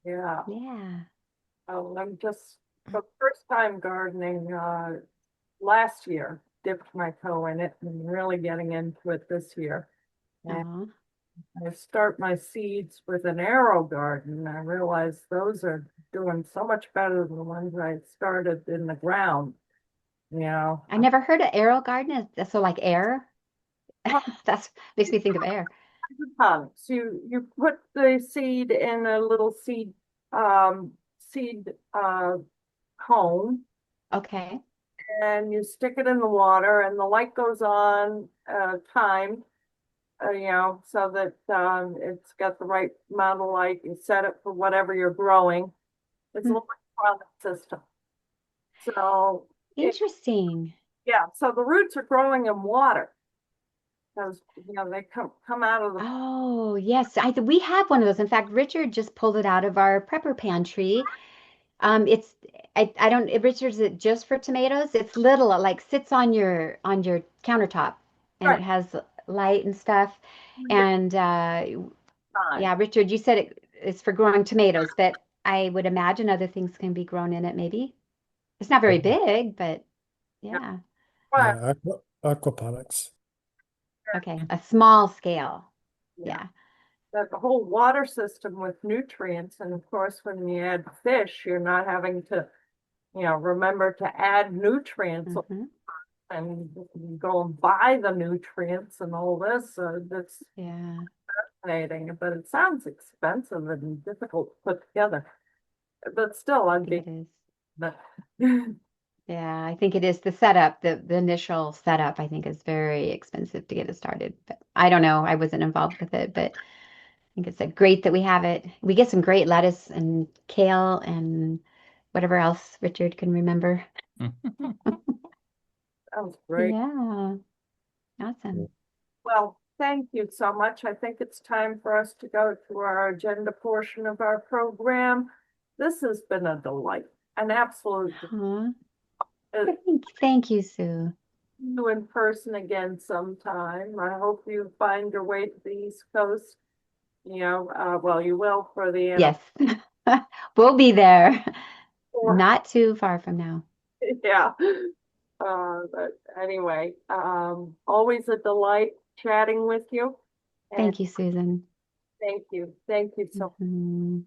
Yeah. Yeah. Oh, I'm just for the first time gardening last year, dipped my toe in it and really getting into it this year. And Aw. I start my seeds with an arrow garden. I realize those are doing so much better than the ones I started in the ground. You know, I never heard of arrow garden. So like air. That's makes me think of air. hydroponics. You put the seed in a little seed cone Okay. and you stick it in the water and the light goes on timed, so that it's got the right amount of light. You set it for whatever you're growing. It's an Hmm. electronic system. So Interesting. yeah, so the roots are growing in water because they come out of the Oh, yes. We have one of those. In fact, Richard just pulled it out of our prepper pantry. It's I don't Richard, is it just for tomatoes? It's little, it like sits on your countertop and it Right. has light and stuff. And Fine. yeah, Richard, you said it's for growing tomatoes, but I would imagine other things can be grown in it maybe. It's not very big, but yeah. Well, Yeah, aquaponics. Okay, a small scale. yeah. Yeah. That the whole water system with nutrients, and of course, when you add fish, you're not having to, remember to add nutrients Hmm. and go and buy the nutrients and all this. That's Yeah, fascinating, but it sounds expensive and difficult to put together. But still, I I'd think be. it is. But Yeah, I think it is the setup, the initial setup, I think is very expensive to get it started. But I don't know. I wasn't involved with it, but I think it's great that we have it. We get some great lettuce and kale and whatever else Richard can remember. sounds great. Yeah, awesome. Well, thank you so much. I think it's time for us to go to our agenda portion of our program. This has been a delight, an absolute Huh. uh, Thank you, Sue. you in person again sometime. I hope you find your way to the East Coast. Well, you will for the Yes, we'll be there. anniversary. Not too far from now. Yeah. But anyway, always a delight chatting with you. And Thank you, Susan. thank you. Thank you so Mhm.